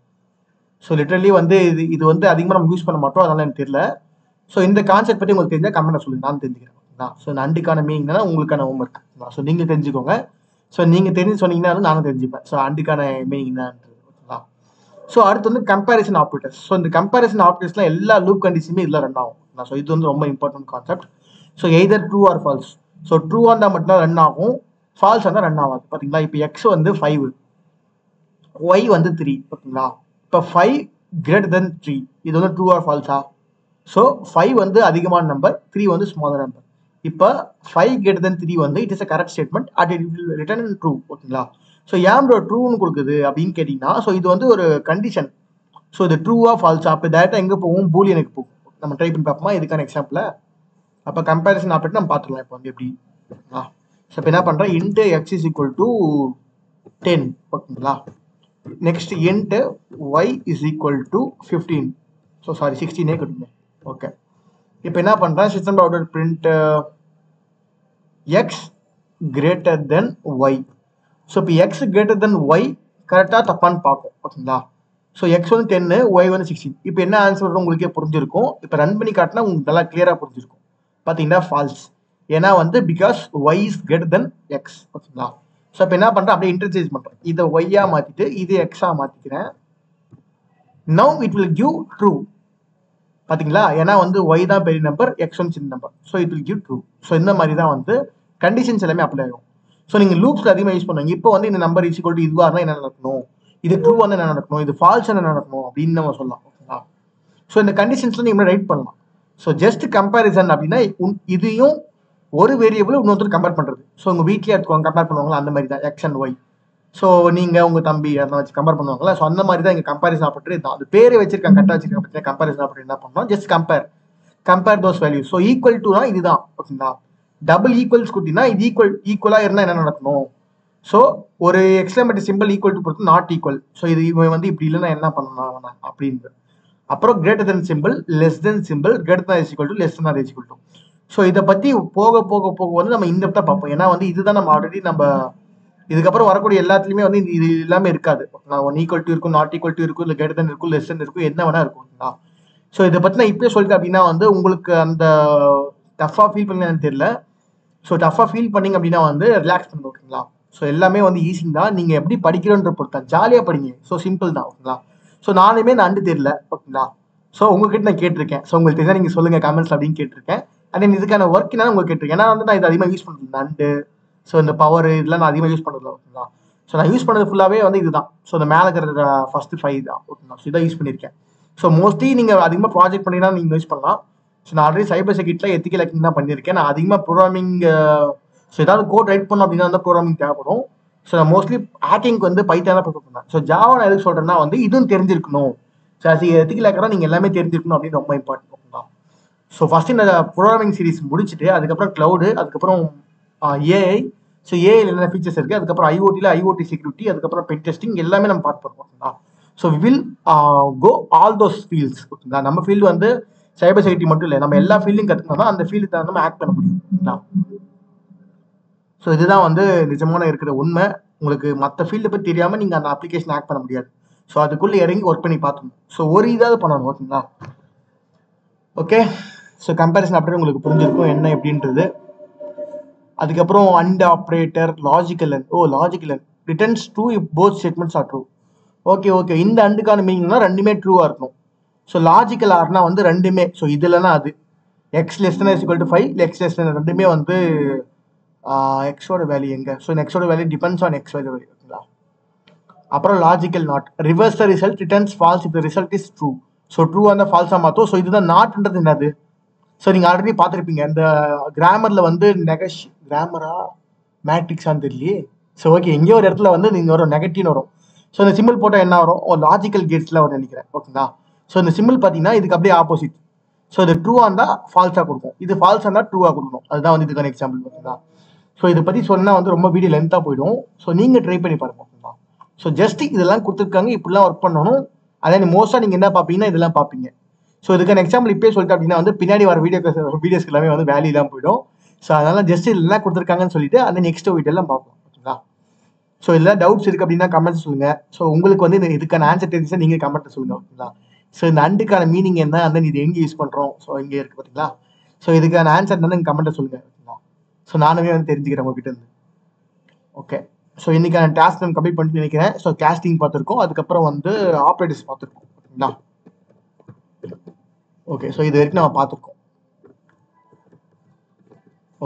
ஸோ லிட்டரலி வந்து இது வந்து அதிகமாக நம்ம யூஸ் பண்ண மாட்டோம், அதனால எனக்கு தெரியல. ஸோ இந்த கான்செப்ட் பற்றி உங்களுக்கு தெரிஞ்சால் கமெண்ட்டை சொல்லுங்கள், நான் தெரிஞ்சுக்கிறேன். ஓகேங்களா? ஸோ இந்த அண்டுக்கான மீனிங் தான் உங்களுக்கான ஹோம்ஒர்க். ஸோ நீங்கள் தெரிஞ்சுக்கோங்க. ஸோ நீங்கள் தெரிஞ்சு சொன்னீங்கன்னா நானும் தெரிஞ்சுப்பேன். So அண்டுக்கான meaning தான்ன்றது. ஓகேங்களா? ஸோ அடுத்து வந்து கம்பேரிசன் ஆப்ரேட்டர்ஸ். ஸோ இந்த கம்பேரிசன் ஆப்ரேட்டர்ஸ்லாம் எல்லா லூப் கண்டிஷனுமே இதில் ரன் ஆகும். ஸோ இது வந்து ரொம்ப important concept. So either true or false. So ட்ரூவாக இருந்தால் மட்டும்தான் ரன் ஆகும், ஃபால்ஸ் இருந்தால் ரன் ஆகாது. பார்த்தீங்களா? இப்போ எக்ஸ் வந்து 5, ஒய் வந்து 3. ஓகேங்களா? இப்போ 5 greater than 3 இது வந்து ட்ரூ ஆர் ஃபால்ஸா? ஸோ 5 வந்து அதிகமான நம்பர், 3 வந்து ஸ்மாலர் நம்பர். இப்போ 5 greater than 3 வந்து it is a correct statement at it will return in true. ஓகேங்களா? ஸோ ஏன் ப்ரோ ட்ரூன்னு கொடுக்குது அப்படின்னு கேட்டிங்கன்னா ஸோ இது வந்து ஒரு கண்டிஷன். ஸோ இது ட்ரூவா ஃபால்ஸா? அப்போ டேரெக்டாக எங்கே போகும்? பூலியனுக்கு போகும். நம்ம ட்ரை பண்ணி பார்ப்போமா இதுக்கான எக்ஸாம்பிள். அப்போ கம்பேரிசன் ஆப்ரேட்டர் நம்ம பார்த்துக்கலாம் இப்போ வந்து எப்படி. ஸோ இப்போ என்ன பண்ணுறேன், int x is equal to 10. ஓகேங்களா. Next int y is equal to 15. So sorry 16 கொடுங்க. ஓகே, இப்போ என்ன பண்ணுறேன், system out print x greater than y. So இப்போ எக்ஸ் கிரேட்டர் தென் ஒய் கரெக்டாக தப்பான்னு பார்ப்போம். ஓகேங்களா. ஸோ எக்ஸ் வந்து 10, ஒய் வந்து 16. இப்போ என்ன ஆன்சர் உங்களுக்கே புரிஞ்சிருக்கும். இப்போ ரன் பண்ணி காட்டினா உங்களுக்கு நல்லா கிளியராக புரிஞ்சிருக்கும். பார்த்தீங்கன்னா ஃபால்ஸ். ஏன்னா வந்து because y is greater than x. ஓகேங்களா. ஸோ இப்போ என்ன பண்ணுறேன், அப்படியே இன்டர்சேஞ்ச் பண்ணுறேன். இதை ஒய்யாக மாற்றிட்டு இது எக்ஸாக மாற்றிக்கிறேன். Now it will give true. பார்த்தீங்களா, ஏன்னா வந்து ஒய் தான் பெரிய நம்பர், எக்ஸ் வந்து சின்ன number. So it will give true. So இந்த மாதிரி தான் வந்து கண்டிஷன்ஸ் எல்லாமே அப்ளை ஆகும். ஸோ நீங்கள் லூப்ஸில் அதிகமாக யூஸ் பண்ணுவாங்க. இப்போ வந்து இந்த நம்பர் இஸ் ஈக்குவல் டு இதுவாக இருந்தால் என்ன நடக்கணும், இது ட்ரூ வந்து என்ன நடக்கணும், இது ஃபால்ஸ் என்ன நடக்கணும் அப்படின்னு நம்ம சொல்லலாம். ஓகேங்களா. ஸோ இந்த கண்டிஷன்ஸ்ல நீங்கள் ரைட் பண்ணலாம். ஸோ ஜஸ்ட் கம்பேரிசன் அப்படின்னா இதையும் ஒரு வேரியபிள் இன்னொருத்தர் கம்பேர் பண்ணுறது. ஸோ உங்கள் வீட்லேயே எடுத்துக்கோங்க, கம்பேர் பண்ணுவாங்களா அந்த மாதிரி தான் எக்ஸ் அண்ட் ஒய். ஸோ நீங்கள் உங்கள் தம்பி அதெல்லாம் வச்சு கம்பேர் பண்ணுவாங்களா. ஸோ அந்த மாதிரி தான் இங்கே கம்பேரிசன் ஆப்ரேட்டர் தான். அது பேரே வச்சிருக்காங்க, கரெக்டாக வச்சிருக்காங்க. கம்பேரிசன் ஆப்ரேட்டர் என்ன பண்ணணும், just compare those values. So equal டுனா இதுதான். ஓகேங்களா. டபுள் ஈக்குவல்ஸ் கொடுத்தீங்கன்னா இது ஈக்குவலாக இருந்தால் என்ன நடக்கணும். ஸோ ஒரு எக்ஸ்க்ளமேட்டரி சிம்பிள் ஈக்குவல் டு பொறுத்து நாட் ஈக்குவல். ஸோ இது இவன் வந்து இப்படி இல்லைன்னா என்ன பண்ணலாம் அப்படின்னு. அப்புறம் greater than symbol, less than symbol, greater than is equal to, less than or is equal to. So இதை பற்றி போக போக போக வந்து நம்ம இந்த தான் பார்ப்போம். ஏன்னா வந்து இதுதான் நம்ம ஆல்ரெடி நம்ம இதுக்கப்புறம் வரக்கூடிய எல்லாத்துலேயுமே வந்து இது எல்லாமே இருக்காது. ஒன் ஈக்குவல் டு இருக்கும், நாட் ஈக்குவல் டு இருக்கும், இல்லை கிரேட்டர் தென் இருக்கும், லெஸ் தென் இருக்கும், என்ன வேணா இருக்கும். ஸோ இதை பற்றி நான் இப்பயே சொல்லிட்டேன் அப்படின்னா வந்து உங்களுக்கு அந்த டஃப்பாக ஃபீல் பண்ணலன்னு தெரியல. ஸோ டஃப்பாக ஃபீல் பண்ணிங்க அப்படின்னா வந்து ரிலாக்ஸ் பண்ணுங்க. ஓகேங்களா. ஸோ எல்லாமே வந்து ஈஸி தான், நீங்கள் எப்படி படிக்கிறோன்ற பொறுத்தா, ஜாலியாக படிங்க. ஸோ சிம்பிள் தான். ஓகேங்களா. ஸோ நானுமே இந்த அண்டு தெரியல. ஓகேங்களா. ஸோ உங்ககிட்ட நான் கேட்டிருக்கேன். ஸோ உங்களுக்கு தெரிஞ்சா நீங்கள் சொல்லுங்கள் கமெண்ட்ஸ் அப்படின்னு கேட்டிருக்கேன். அண்ட் இதுக்கான ஒர்க் என்ன உங்களுக்கு கேட்டிருக்கேன். ஏன்னா வந்து நான் இது அதிகமாக யூஸ் பண்ணுறது அண்டு. ஸோ இந்த பவர் இதெல்லாம் நான் அதிகமாக யூஸ் பண்ணுறதில்ல. ஓகேங்களா. ஸோ நான் யூஸ் பண்ணது ஃபுல்லாகவே வந்து இதுதான். ஸோ இந்த மேலே இருக்கிற ஃபர்ஸ்ட் 5 தான். ஓகேங்களா. ஸோ இதான் யூஸ் பண்ணியிருக்கேன். ஸோ மோஸ்ட்லி நீங்கள் அதிகமாக ப்ராஜெக்ட் பண்ணிங்கன்னா நீங்கள் யூஸ் பண்ணலாம். ஸோ நான் ஆல்ரெடி சைபர் செக்யூரிட்டியில் எத்திக்கல் ஹேக்கிங் தான் பண்ணியிருக்கேன். நான் அதிகமாக ப்ரோக்ராமிங் ஸோ ஏதாவது கோட் ரைட் பண்ணோம் அப்படின்னா வந்து ப்ரோக்ராமிங் தேவைப்படும். ஸோ நான் மோஸ்ட்லி ஹேக்கிங்க்கு வந்து பைத்தான் தான் ப்ரிஃபர் பண்ணேன். ஸோ ஜாவா நான் எதுக்கு சொல்கிறேன்னா வந்து இதுவும் தெரிஞ்சிருக்கணும். ஸோ எத்திக்கல் ஹேக்கராக நீங்கள் எல்லாமே தெரிஞ்சிருக்கணும் அப்படின்னு ரொம்ப இம்பார்ட்டன்ட். ஓகேங்களா. ஸோ ஃபஸ்ட்டு இந்த ப்ரோக்ராமிங் சீரிஸ் முடிச்சுட்டு அதுக்கப்புறம் க்ளவுடு, அதுக்கப்புறம் ஏஐ. ஸோ ஏஐல என்ன ஃபீச்சர்ஸ் இருக்குது, அதுக்கப்புறம் ஐஓடி செக்யூரிட்டி, அதுக்கப்புறம் பென் டெஸ்டிங் எல்லாமே நம்ம பார்த்து போகிறோம். ஓகேங்களா. So will go all those fields. ஓகேங்களா. நம்ம ஃபீல்டு வந்து சைபர் செக்யூரிட்டி மட்டும் இல்லை, நம்ம எல்லா ஃபீல்டையும் கற்றுக்கணும். அந்த ஃபீல்டு தான் நம்ம ஆக்ட் பண்ண முடியும். ஓகேங்களா. ஸோ இதுதான் வந்து நிஜமான இருக்கிற உண்மை. உங்களுக்கு மற்ற ஃபீல்டை பற்றி தெரியாமல் நீங்கள் அந்த அப்ளிகேஷன் ஆக்ட் பண்ண முடியாது. ஸோ அதுக்குள்ளே இறங்கி ஒர்க் பண்ணி பார்த்துக்கணும். ஸோ ஒரு இதாவது பண்ணணும். ஓகேங்களா. ஓகே. ஸோ கம்பேரிசன் ஆப்ரேட்டர் உங்களுக்கு புரிஞ்சிருக்கும் என்ன எப்படின்றது. அதுக்கப்புறம் and operator, logical and returns true if both statements are true. Okay. இந்த அண்டுக்கான மீனிங்னா ரெண்டுமே ட்ரூவாக இருக்கணும். ஸோ லாஜிக்கல் ஆர்னா வந்து ரெண்டுமே. ஸோ இதுலனா அது X less than is equal to 5, X less than ரெண்டுமே வந்து எக்ஸோட வேல்யூ எங்கே. ஸோ எக்ஸோட value depends on X value. ஓகேங்களா. அப்புறம் logical not, reverse the result, returns falls if the result is true. So true அந்த ஃபால்ஸாக மாற்றும். ஸோ இதுதான் நாட்ன்றது என்னது. ஸோ நீங்கள் ஆல்ரெடி பார்த்துருப்பீங்க இந்த கிராமரில் வந்து கிராமரா மேட்ரிக்ஸான்னு தெரியலையே. ஸோ ஓகே, எங்கேயோ ஒரு இடத்துல வந்து நீங்கள் வரும் நெகட்டிவ்னு வரும். ஸோ இந்த சிம்பிள் போட்டால் என்ன வரும், லாஜிக்கல் கேட்ஸில் வரும் நினைக்கிறேன். ஓகேங்களா. ஸோ இந்த சிம்பிள் பார்த்தீங்கன்னா இதுக்கு அப்படியே ஆப்போசிட். ஸோ இது ட்ரூவாக இருந்தால் ஃபால்ஸாக கொடுக்கும், இது ஃபால்ஸாக இருந்தால் ட்ரூவாக கொடுக்கணும். அதுதான் வந்து இதுக்கான எக்ஸாம்பிள். ஓகேங்களா. ஸோ இதை பற்றி சொன்னால் வந்து ரொம்ப வீடியோ லென்த்தாக போயிடும். ஸோ நீங்கள் ட்ரை பண்ணி பாருங்க. ஓகேங்களா. ஸோ ஜஸ்ட் இதெல்லாம் கொடுத்துருக்காங்க, இப்படிலாம் ஒர்க் பண்ணணும். அதே மோஸ்ட்டாக நீங்கள் என்ன பார்ப்பீங்கன்னா இதெல்லாம் பார்ப்பீங்க. ஸோ இதுக்கான எக்ஸாம்பிள் இப்போயே சொல்லிட்டு அப்படின்னா வந்து பின்னாடி வர வீடியோஸ்க்கு எல்லாமே வந்து வேல்யூ இல்லாமல் போயிடும். ஸோ அதனால் ஜஸ்ட் இதெல்லாம் கொடுத்துருக்காங்கன்னு சொல்லிட்டு அந்த நெக்ஸ்ட் வீடியோலாம் பார்ப்போம். ஓகேங்களா. ஸோ இதெல்லாம் டவுட்ஸ் இருக்குது அப்படின்னா கமெண்ட்ஸ் சொல்லுங்கள். ஸோ உங்களுக்கு வந்து இதுக்கான ஆன்சர் தெரிஞ்சுன்னா நீங்கள் கமெண்ட்டை சொல்லுங்கள். ஓகேங்களா. ஸோ இந்த அண்டுக்கான மீனிங் என்ன, அந்த இது எங்கே யூஸ் பண்ணுறோம், ஸோ இங்கே இருக்குது பார்த்தீங்களா. ஸோ இதுக்கான ஆன்சர் என்னன்னு நீங்கள் கமெண்ட்டை சொல்லுங்கள். ஓகேங்களா. ஸோ நானுமே வந்து தெரிஞ்சுக்கிறேன் உங்ககிட்ட இருந்து. ஓகே. ஸோ இன்னைக்கான டாஸ்க் நம்ம கம்ப்ளீட் பண்ணிட்டு நினைக்கிறேன். ஸோ கேஸ்டிங் பார்த்துருக்கோம், அதுக்கப்புறம் வந்து ஆப்ரேட்டர்ஸ் பார்த்துருக்கோம். ஓகேங்களா. ஓகே. ஸோ இது வரைக்கும் நம்ம பார்த்துருக்கோம்.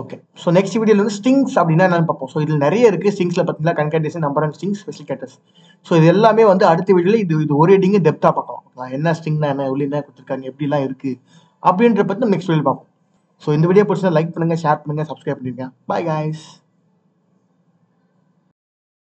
ஓகே. ஸோ நெக்ஸ்ட் வீடியோவில் வந்து ஸ்ட்ரிங்ஸ் அப்படின்னா என்னன்னு பார்ப்போம். ஸோ இதில் நிறைய இருக்குது. ஸ்ட்ரிங்ஸில் பார்த்தீங்கன்னா concatenation, number and strings, special characters. So இது எல்லாமே வந்து அடுத்த வீடியோவில் இது ஒரு ரீடிங்கு டெப்த்தாக பார்க்கலாம். என்ன ஸ்ட்ரிங்னா என்ன, எவ்வளோ என்ன கொடுத்துருக்காங்க, எப்படிலாம் இருக்குது அப்படின்ற பற்றி நம்ம நெக்ஸ்ட் வீடியோ பார்ப்போம். ஸோ இந்த வீடியோ பிடிச்சா லைக் பண்ணுங்கள், ஷேர் பண்ணுங்கள், சப்ஸ்கிரைப் பண்ணிடுங்க. Bye guys.